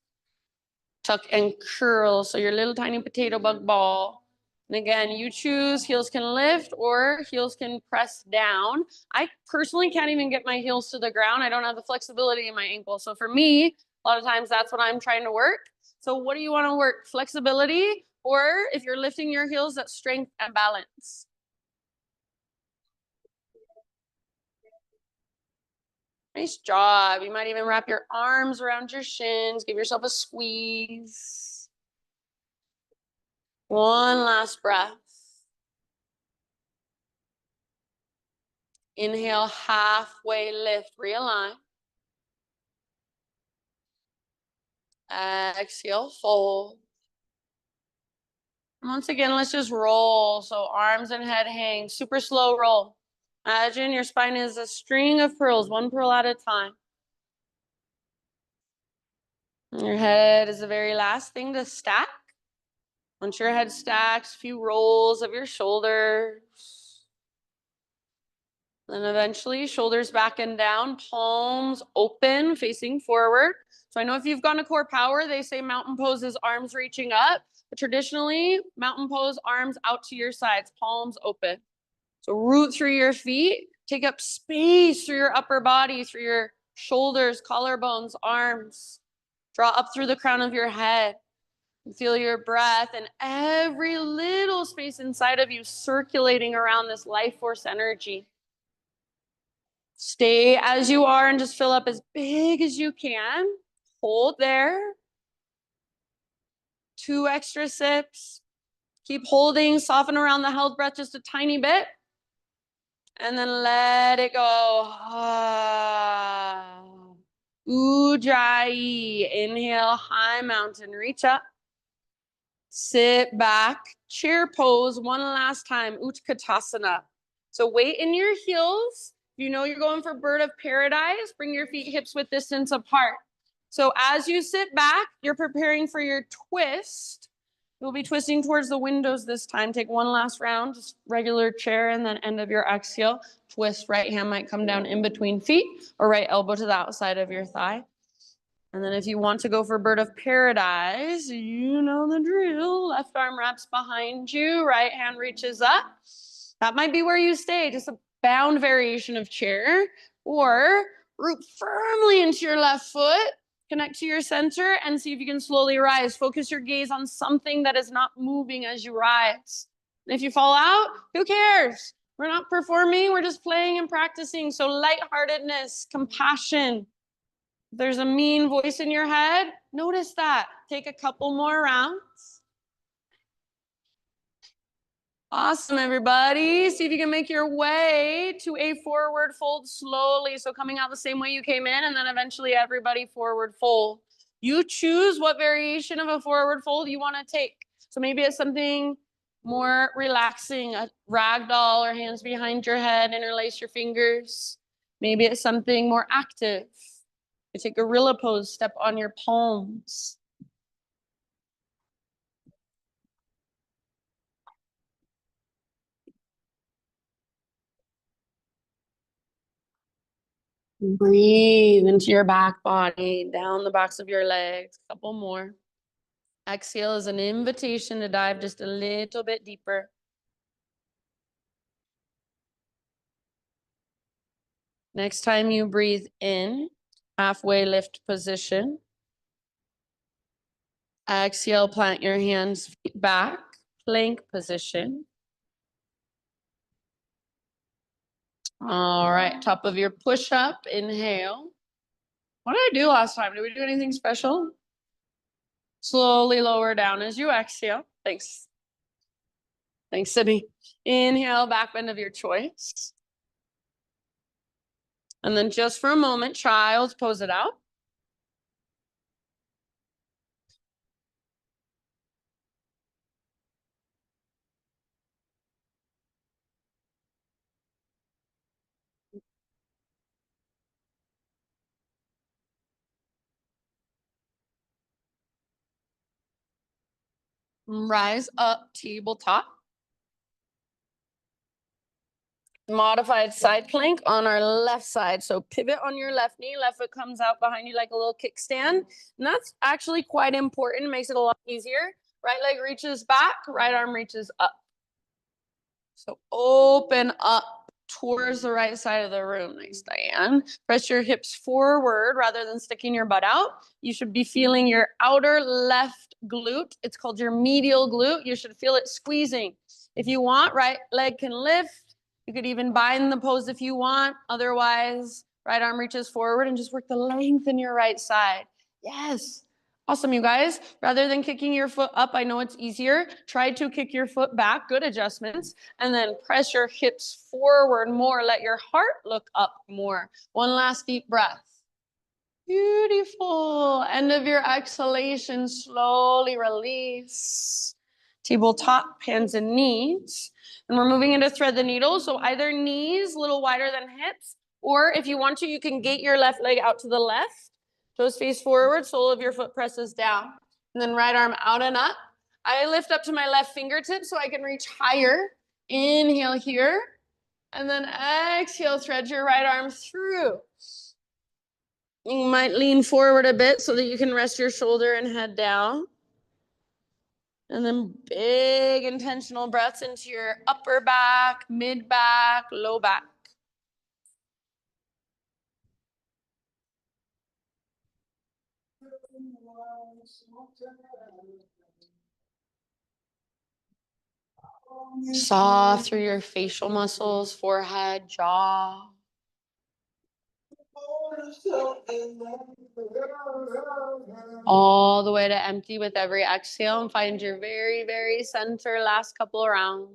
Tuck and curl. So your little tiny potato bug ball. And again, you choose. Heels can lift or heels can press down. I personally can't even get my heels to the ground. I don't have the flexibility in my ankle. So for me, a lot of times that's what I'm trying to work. So what do you want to work? Flexibility, or if you're lifting your heels, that's strength and balance. Nice job. You might even wrap your arms around your shins. Give yourself a squeeze. One last breath. Inhale, halfway lift, realign. Exhale, fold. Once again, let's just roll. So arms and head hang, super slow roll. Imagine your spine is a string of pearls, one pearl at a time. And your head is the very last thing to stack. Once your head stacks, a few rolls of your shoulders. Then eventually shoulders back and down, palms open, facing forward. So I know if you've gone to core power, they say mountain pose is arms reaching up. But traditionally, mountain pose, arms out to your sides, palms open. So root through your feet, take up space through your upper body, through your shoulders, collarbones, arms. Draw up through the crown of your head. Feel your breath and every little space inside of you circulating around this life force energy. Stay as you are and just fill up as big as you can. Hold there. 2 extra sips. Keep holding, soften around the held breath just a tiny bit. And then let it go. Ujjayi. Inhale, high mountain, reach up. Sit back, chair pose one last time, Utkatasana. So weight in your heels. You know you're going for bird of paradise. Bring your feet hips width distance apart. So as you sit back, you're preparing for your twist. You'll be twisting towards the windows this time. Take one last round, just regular chair, and then end of your exhale. Twist, right hand might come down in between feet or right elbow to the outside of your thigh. And then if you want to go for bird of paradise, you know the drill. Left arm wraps behind you, right hand reaches up. That might be where you stay. Just bound variation of chair, or root firmly into your left foot, connect to your center, and see if you can slowly rise. Focus your gaze on something that is not moving as you rise. And if you fall out, who cares? We're not performing, we're just playing and practicing. So lightheartedness, compassion. If there's a mean voice in your head, notice that. Take a couple more rounds. Awesome, everybody. See if you can make your way to a forward fold slowly. So coming out the same way you came in, and then eventually everybody forward fold. You choose what variation of a forward fold you want to take. So maybe it's something more relaxing, a ragdoll or hands behind your head, interlace your fingers. Maybe it's something more active. You take gorilla pose, step on your palms. Breathe into your back body, down the backs of your legs. A couple more. Exhale is an invitation to dive just a little bit deeper. Next time you breathe in, halfway lift position. Exhale, plant your hands feet back, plank position. All right, top of your push-up, inhale. What did I do last time? Did we do anything special? Slowly lower down as you exhale. Thanks. Thanks, Sydney. Inhale, back bend of your choice. And then just for a moment, child's pose it out. Rise up, tabletop. Modified side plank on our left side. So pivot on your left knee, left foot comes out behind you like a little kickstand. And that's actually quite important. It makes it a lot easier. Right leg reaches back, right arm reaches up. So open up towards the right side of the room. Nice, Diane. Press your hips forward rather than sticking your butt out. You should be feeling your outer left glute. It's called your medial glute. You should feel it squeezing. If you want, right leg can lift. You could even bind the pose if you want. Otherwise, right arm reaches forward and just work the length in your right side. Yes. Awesome, you guys. Rather than kicking your foot up, I know it's easier. Try to kick your foot back. Good adjustments. And then press your hips forward more. Let your heart look up more. One last deep breath. Beautiful. End of your exhalation. Slowly release. Tabletop, hands and knees. And we're moving into thread the needle. So either knees a little wider than hips, or if you want to, you can gate your left leg out to the left. Toes face forward, sole of your foot presses down. And then right arm out and up. I lift up to my left fingertip so I can reach higher. Inhale here. And then exhale, thread your right arm through. You might lean forward a bit so that you can rest your shoulder and head down. And then big intentional breaths into your upper back, mid back, low back. Soft through your facial muscles, forehead, jaw. All the way to empty with every exhale and find your very, very center last couple of rounds.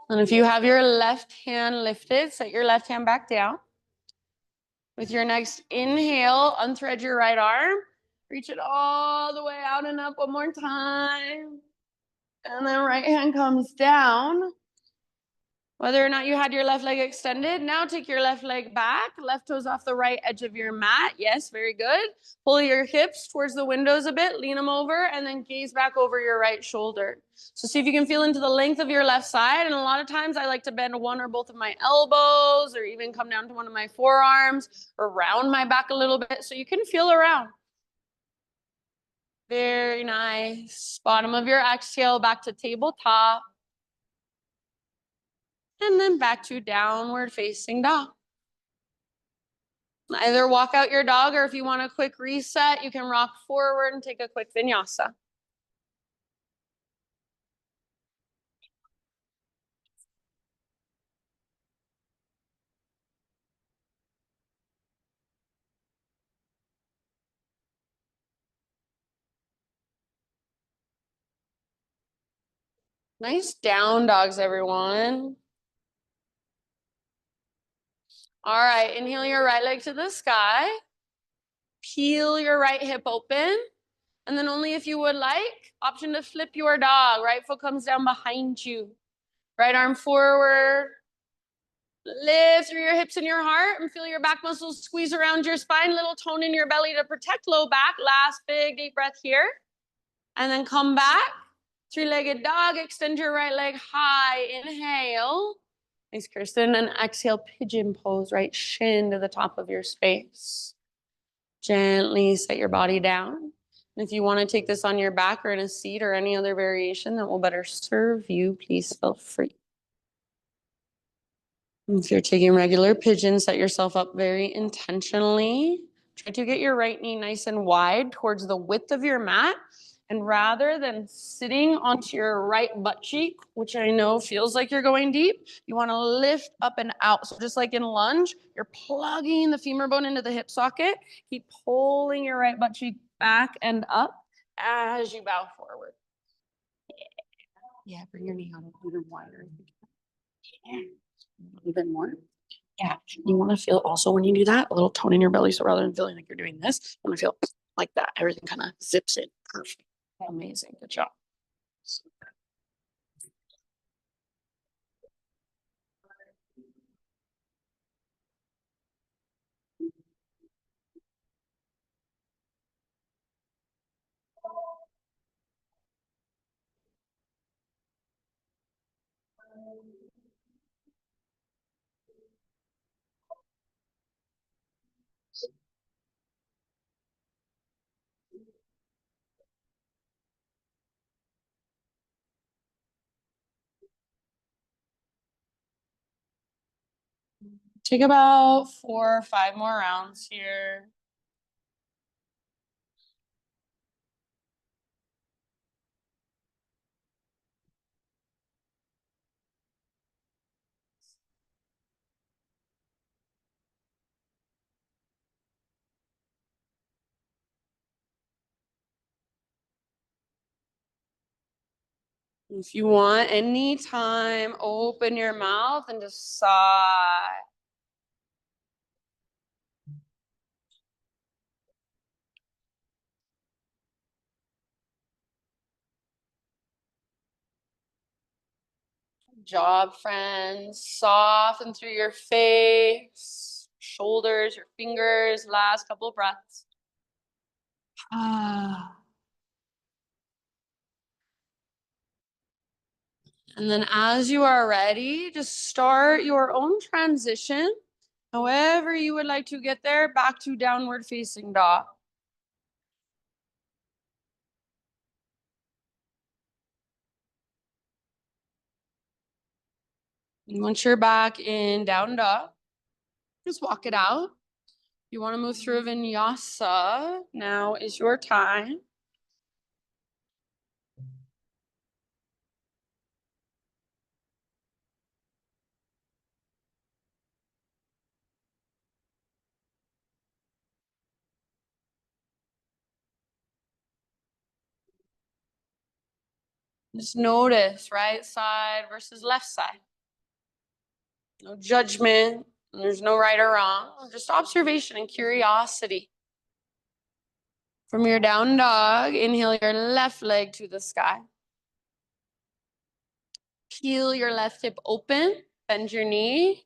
And if you have your left hand lifted, set your left hand back down. With your next inhale, unthread your right arm. Reach it all the way out and up one more time. And then right hand comes down. Whether or not you had your left leg extended, now take your left leg back, left toes off the right edge of your mat. Yes, very good. Pull your hips towards the windows a bit, lean them over, and then gaze back over your right shoulder. So see if you can feel into the length of your left side. And a lot of times I like to bend one or both of my elbows or even come down to one of my forearms or round my back a little bit so you can feel around. Very nice. Bottom of your exhale back to tabletop. And then back to downward facing dog. Either walk out your dog, or if you want a quick reset, you can rock forward and take a quick vinyasa. Nice down dogs, everyone. All right, inhale your right leg to the sky. Peel your right hip open. And then only if you would like, option to flip your dog. Right foot comes down behind you. Right arm forward. Lift through your hips and your heart and feel your back muscles squeeze around your spine. Little tone in your belly to protect low back. Last big deep breath here. And then come back. Three-legged dog. Extend your right leg high. Inhale. Thanks, Kirsten. And exhale, pigeon pose. Right shin to the top of your space. Gently set your body down. And if you want to take this on your back or in a seat or any other variation that will better serve you, please feel free. If you're taking regular pigeon, set yourself up very intentionally. Try to get your right knee nice and wide towards the width of your mat. And rather than sitting onto your right butt cheek, which I know feels like you're going deep, you want to lift up and out. So just like in lunge, you're plugging the femur bone into the hip socket. Keep pulling your right butt cheek back and up as you bow forward. Yeah, bring your knee out even wider. Yeah. Even more. Yeah, you want to feel also when you do that, a little tone in your belly. So rather than feeling like you're doing this, you want to feel like that. Everything kind of zips in. Perfect. Amazing. Good job. Take about 4 or 5 more rounds here. If you want, anytime, open your mouth and just sigh. Good job, friends. Soften through your face, shoulders, your fingers. Last couple of breaths. And then as you are ready, just start your own transition. However you would like to get there, back to downward facing dog. And once you're back in down dog, just walk it out. You want to move through a vinyasa. Now is your time. Just notice right side versus left side. No judgment. There's no right or wrong. Just observation and curiosity. From your down dog, inhale your left leg to the sky. Peel your left hip open. Bend your knee.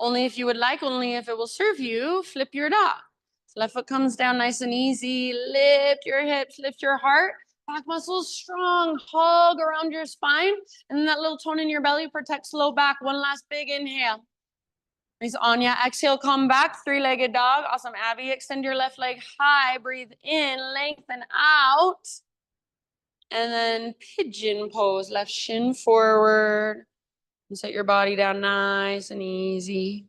Only if you would like, only if it will serve you, flip your dog. So left foot comes down nice and easy. Lift your hips, lift your heart. Back muscles strong. Hug around your spine. And then that little tone in your belly protects low back. One last big inhale. Nice, Anya. Exhale, come back, three-legged dog. Awesome, Abby. Extend your left leg high. Breathe in, lengthen out. And then pigeon pose, left shin forward. And set your body down nice and easy.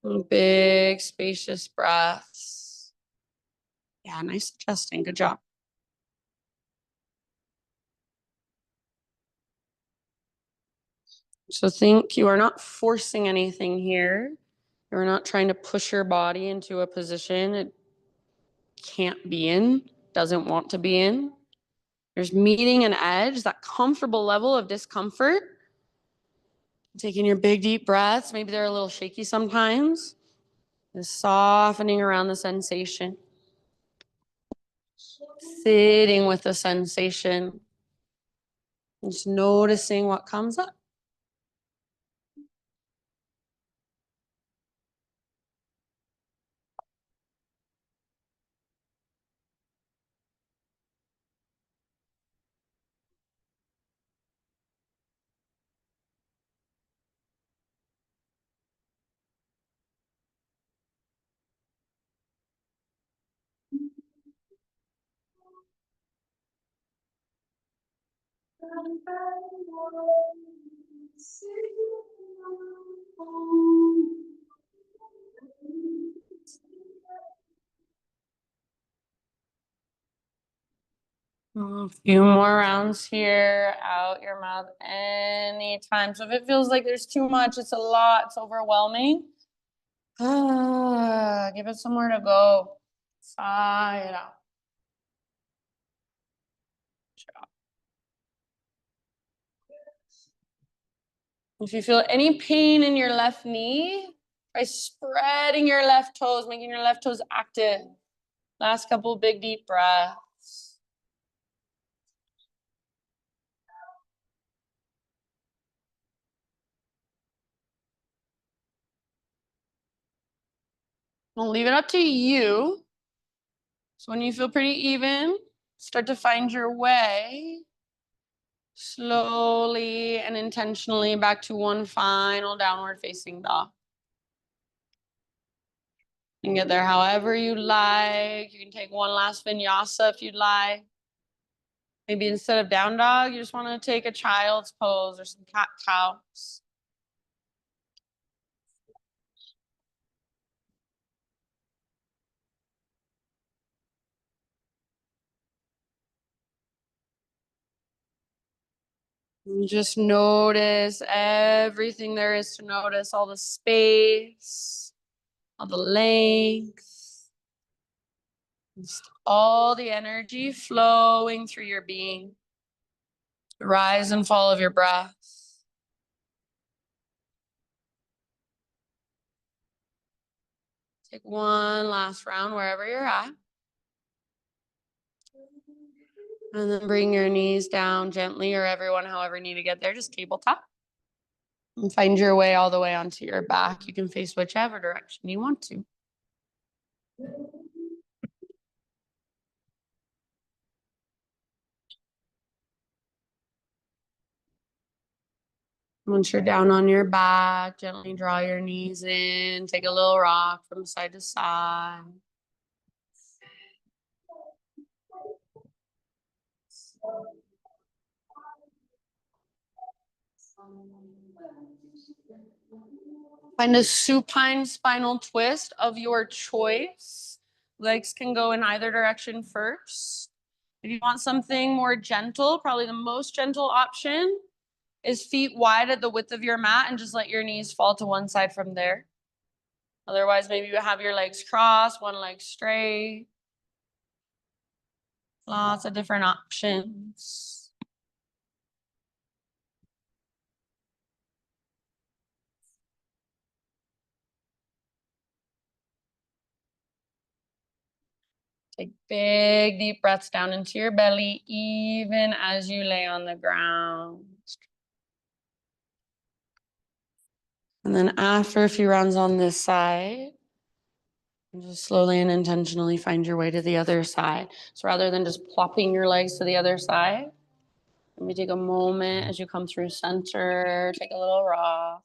And big, spacious breaths. Yeah, nice adjusting. Good job. So think you are not forcing anything here. You're not trying to push your body into a position it can't be in, doesn't want to be in. There's meeting an edge, that comfortable level of discomfort. Taking your big deep breaths. Maybe they're a little shaky sometimes. Just softening around the sensation. Sitting with the sensation. Just noticing what comes up. A few more rounds here, out your mouth anytime. So if it feels like there's too much, it's a lot, it's overwhelming, give it somewhere to go. Sigh it out. If you feel any pain in your left knee, try spreading your left toes, making your left toes active. Last couple big deep breaths. I'll leave it up to you. So when you feel pretty even, start to find your way slowly and intentionally back to one final downward facing dog. You can get there however you like. You can take one last vinyasa if you'd like. Maybe instead of down dog, you just want to take a child's pose or some cat cows. And just notice everything there is to notice, all the space, all the length, just all the energy flowing through your being. The rise and fall of your breath. Take one last round wherever you're at. And then bring your knees down gently, or everyone, however you need to get there, just tabletop. And find your way all the way onto your back. You can face whichever direction you want to. Once you're down on your back, gently draw your knees in. Take a little rock from side to side. Find a supine spinal twist of your choice. Legs can go in either direction first. If you want something more gentle, probably the most gentle option is feet wide at the width of your mat and just let your knees fall to one side from there. Otherwise, maybe you have your legs crossed, one leg straight. Lots of different options. Take big, deep breaths down into your belly, even as you lay on the ground. And then after a few rounds on this side, just slowly and intentionally find your way to the other side. So rather than just plopping your legs to the other side, Let me take a moment as you come through center, take a little rock.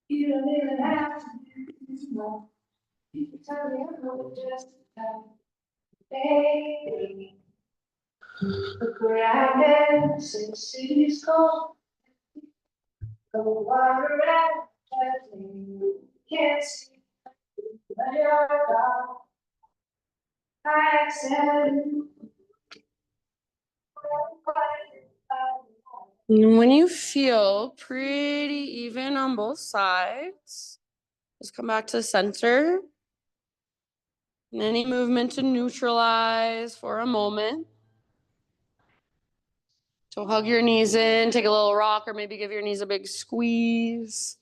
You don't even have to do more. You can tell me I'm just baby. Look around and city's cold. The water and you can't see where you're gone. I said when you feel pretty even on both sides, just come back to the center. And any movement to neutralize for a moment. So hug your knees in, take a little rock, or maybe give your knees a big squeeze.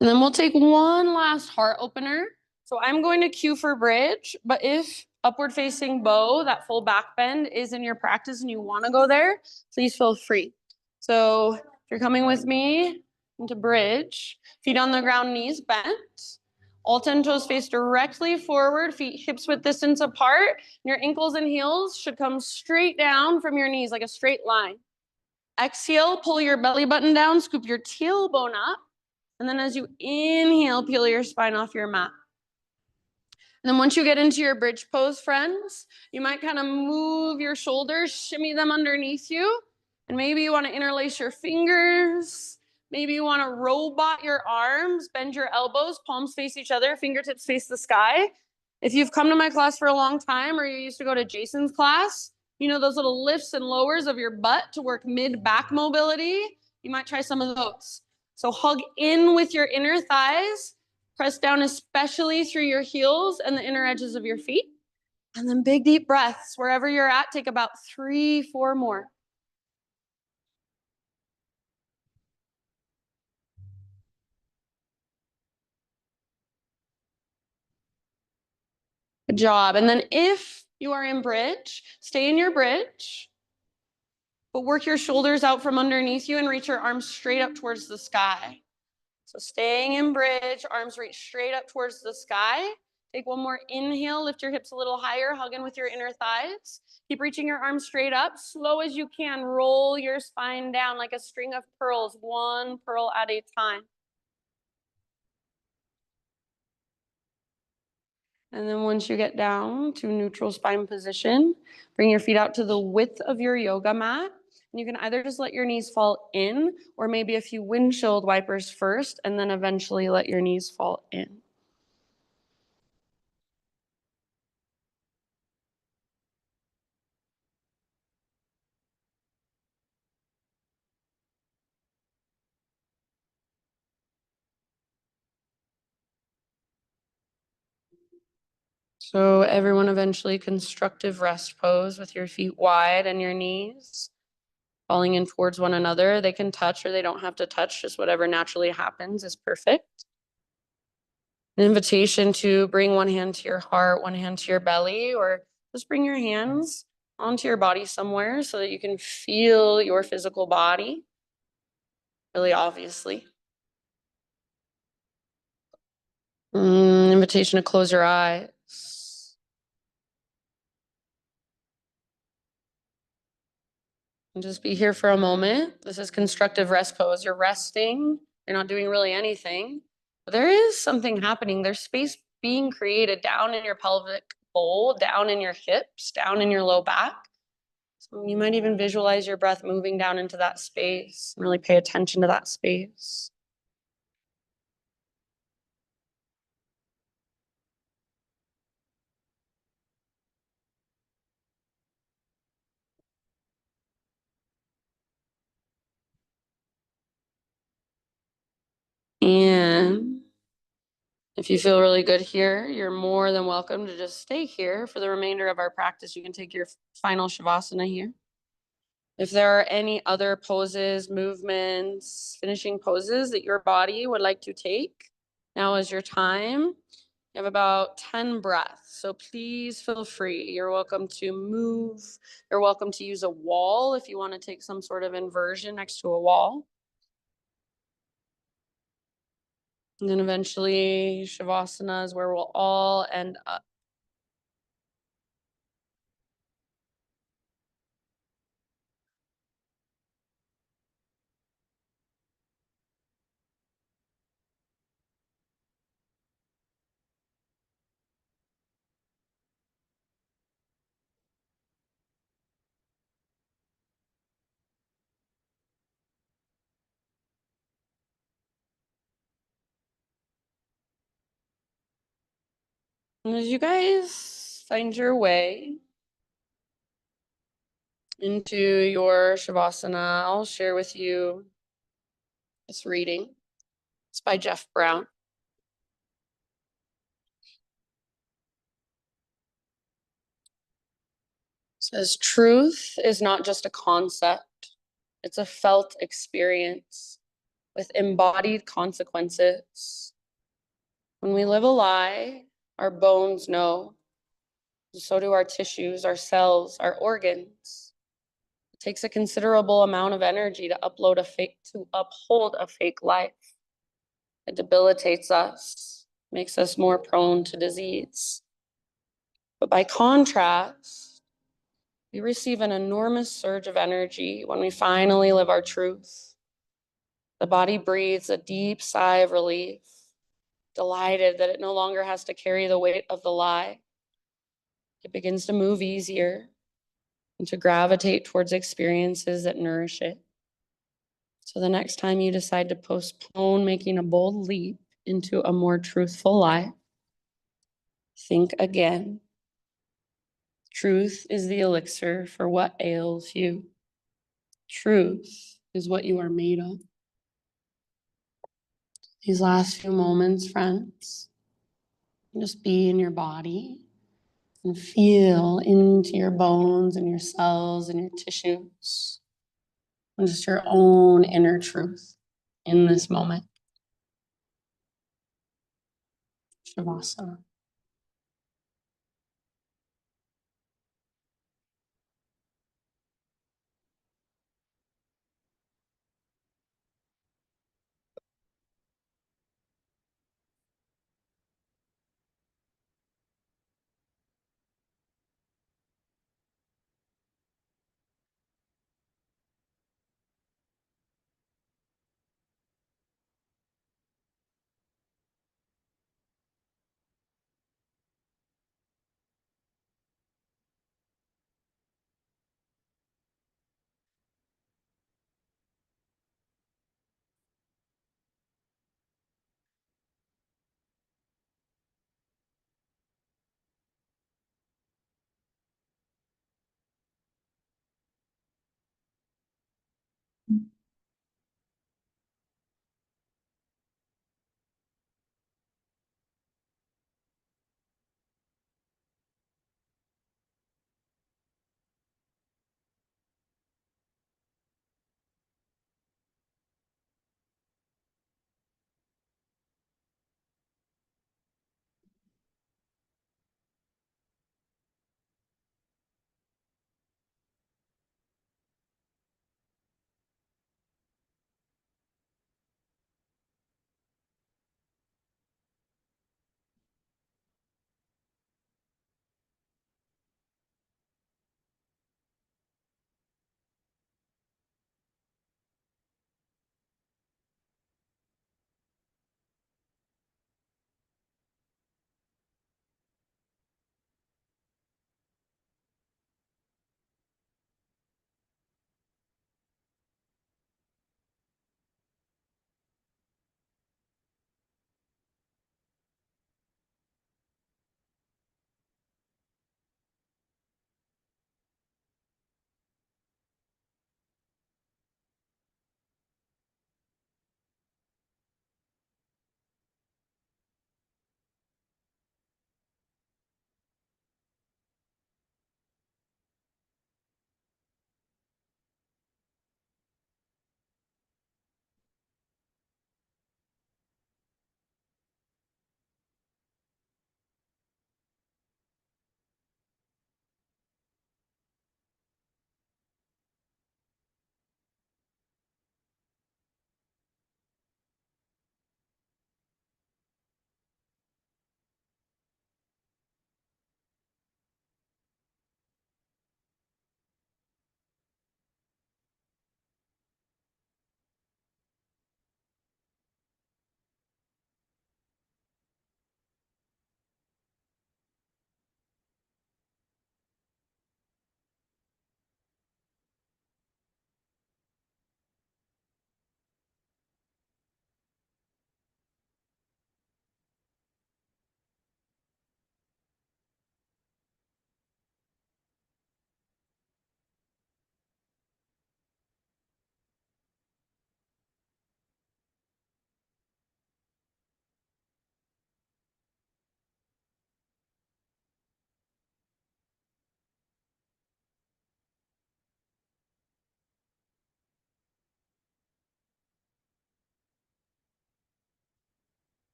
And then we'll take one last heart opener. So I'm going to cue for bridge, but if upward facing bow, that full back bend is in your practice and you want to go there, please feel free. So if you're coming with me into bridge, feet on the ground, knees bent. All 10 toes face directly forward, feet hips width distance apart. And your ankles and heels should come straight down from your knees like a straight line. Exhale, pull your belly button down, scoop your tailbone up. And then as you inhale, peel your spine off your mat. And then once you get into your bridge pose, friends, you might kind of move your shoulders, shimmy them underneath you. And maybe you want to interlace your fingers. Maybe you want to robot your arms, bend your elbows, palms face each other, fingertips face the sky. If you've come to my class for a long time or you used to go to Jason's class, you know those little lifts and lowers of your butt to work mid-back mobility? You might try some of those. So hug in with your inner thighs. Press down especially through your heels and the inner edges of your feet. And then big deep breaths. Wherever you're at, take about 3, 4 more. Good job. And then if you are in bridge, stay in your bridge, but work your shoulders out from underneath you and reach your arms straight up towards the sky. So staying in bridge, arms reach straight up towards the sky. Take one more inhale, lift your hips a little higher, hug in with your inner thighs. Keep reaching your arms straight up, slow as you can. Roll your spine down like a string of pearls, one pearl at a time. And then once you get down to neutral spine position, bring your feet out to the width of your yoga mat. And you can either just let your knees fall in, or maybe a few windshield wipers first, and then eventually let your knees fall in. So everyone eventually constructive rest pose with your feet wide and your knees falling in towards one another. They can touch or they don't have to touch, just whatever naturally happens is perfect. An invitation to bring one hand to your heart, one hand to your belly, or just bring your hands onto your body somewhere so that you can feel your physical body really obviously. Invitation to close your eyes. And just be here for a moment. This is constructive rest pose. You're resting. You're not doing really anything. But there is something happening. There's space being created down in your pelvic bowl, down in your hips, down in your low back. So you might even visualize your breath moving down into that space and really pay attention to that space. And if you feel really good here, you're more than welcome to just stay here for the remainder of our practice. You can take your final Shavasana here. If there are any other poses, movements, finishing poses that your body would like to take Now is your time. You have about 10 breaths, so please feel free. You're welcome to move. You're welcome to use a wall if you want to take some sort of inversion next to a wall. And then eventually, Shavasana is where we'll all end up. And as you guys find your way into your Shavasana, I'll share with you this reading. It's by Jeff Brown. It says, truth is not just a concept, it's a felt experience with embodied consequences. When we live a lie, our bones know, so do our tissues, our cells, our organs. It takes a considerable amount of energy to uphold a fake life. It debilitates us, makes us more prone to disease. But by contrast, we receive an enormous surge of energy when we finally live our truth. The body breathes a deep sigh of relief, delighted that it no longer has to carry the weight of the lie. It begins to move easier and to gravitate towards experiences that nourish it. So the next time you decide to postpone making a bold leap into a more truthful life, think again. Truth is the elixir for what ails you. Truth is what you are made of. These last few moments, friends, just be in your body and feel into your bones and your cells and your tissues and just your own inner truth in this moment. Shavasana.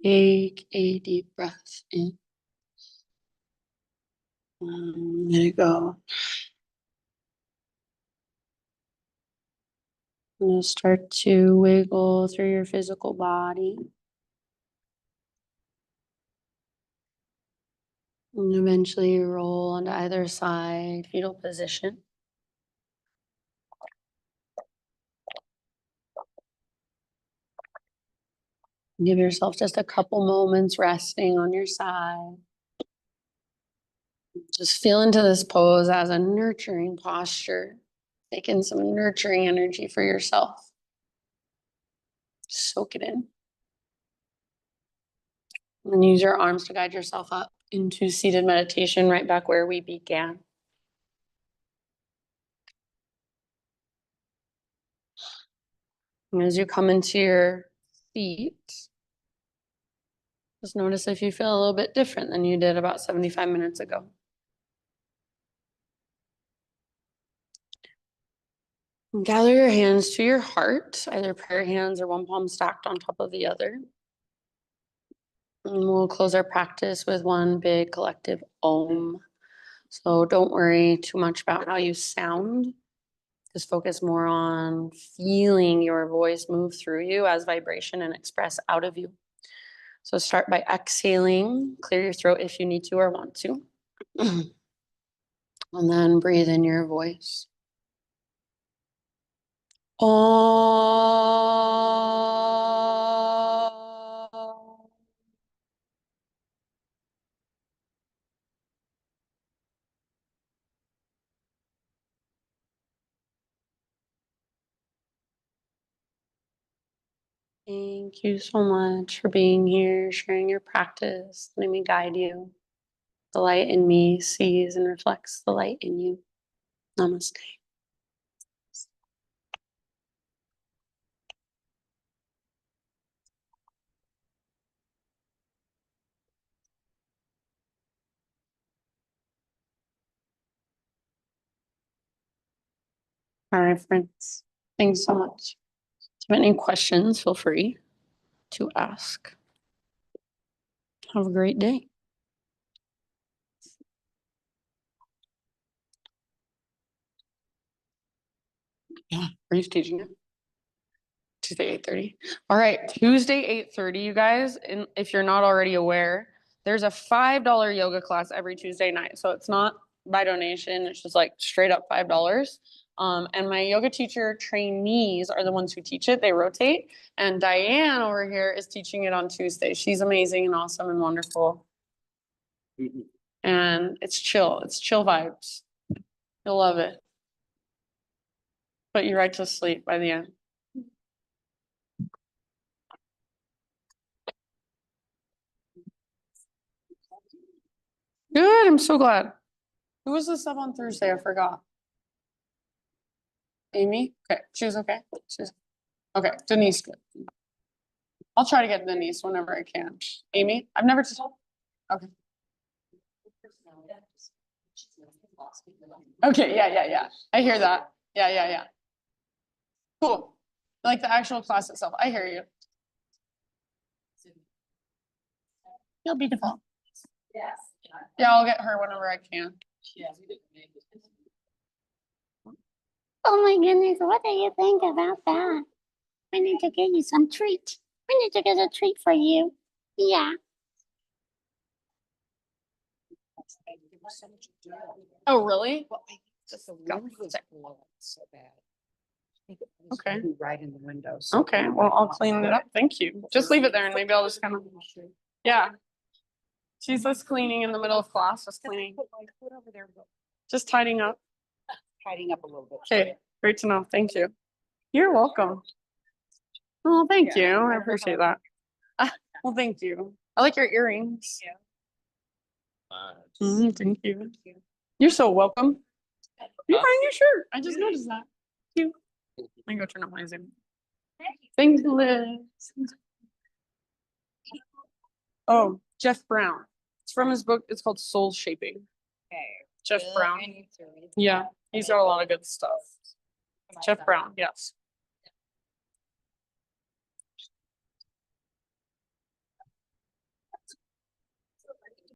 Take a deep breath in. Let it go. I'm going to start to wiggle through your physical body. And eventually roll onto either side, fetal position. Give yourself just a couple moments resting on your side. Just feel into this pose as a nurturing posture. Take in some nurturing energy for yourself. Soak it in. And use your arms to guide yourself up into seated meditation, right back where we began. And as you come into your feet, just notice if you feel a little bit different than you did about 75 minutes ago. And gather your hands to your heart, either prayer hands or one palm stacked on top of the other. And we'll close our practice with one big collective Om. So don't worry too much about how you sound. Just focus more on feeling your voice move through you as vibration and express out of you. So start by exhaling, clear your throat if you need to or want to. And then breathe in your voice. Om. Thank you so much for being here, sharing your practice. Let me guide you. The light in me sees and reflects the light in you. Namaste. All right, friends. Thanks so much. If you have any questions, feel free to ask. Have a great day. Yeah, are you teaching it? Tuesday, 8:30. All right, Tuesday, 8:30, you guys. And if you're not already aware, there's a $5 yoga class every Tuesday night. So it's not by donation, it's just like straight up $5. And my yoga teacher trainees are the ones who teach it. They rotate. And Diane over here is teaching it on Tuesday. She's amazing and awesome and wonderful. And it's chill. It's chill vibes. You'll love it. Put you right to sleep by the end. Good. I'm so glad. Who was this up on Thursday? I forgot. Amy? Okay. She was okay. She's okay. Denise, good. I'll try to get Denise whenever I can. Amy? I've never just okay. Okay, yeah. I hear that. Yeah. Cool. Like the actual class itself. I hear you. You're beautiful. Yes. Yeah, I'll get her whenever I can. Oh my goodness, what do you think about that? We need to get you some treat. We need to get a treat for you. Yeah. Oh, really? So bad. Okay. Right in the windows. Okay, well, I'll clean it up. Thank you. Just leave it there and maybe I'll just kind of, yeah. She's just cleaning in the middle of class, just cleaning, Put my foot over there, just tidying up. tidying up a little bit. Okay, great to know. Thank you. You're welcome. Oh, thank you. I appreciate that. Well, thank you. I like your earrings. Thank you. You're so welcome. You're wearing your shirt. I just noticed that. Thank you. Let me go turn on my Zoom. Thanks, Liz. Oh, Jeff Brown. It's from his book. It's called Soul Shaping. Okay. Jeff Brown. Yeah, he's got a lot of good stuff. Jeff Brown, yes.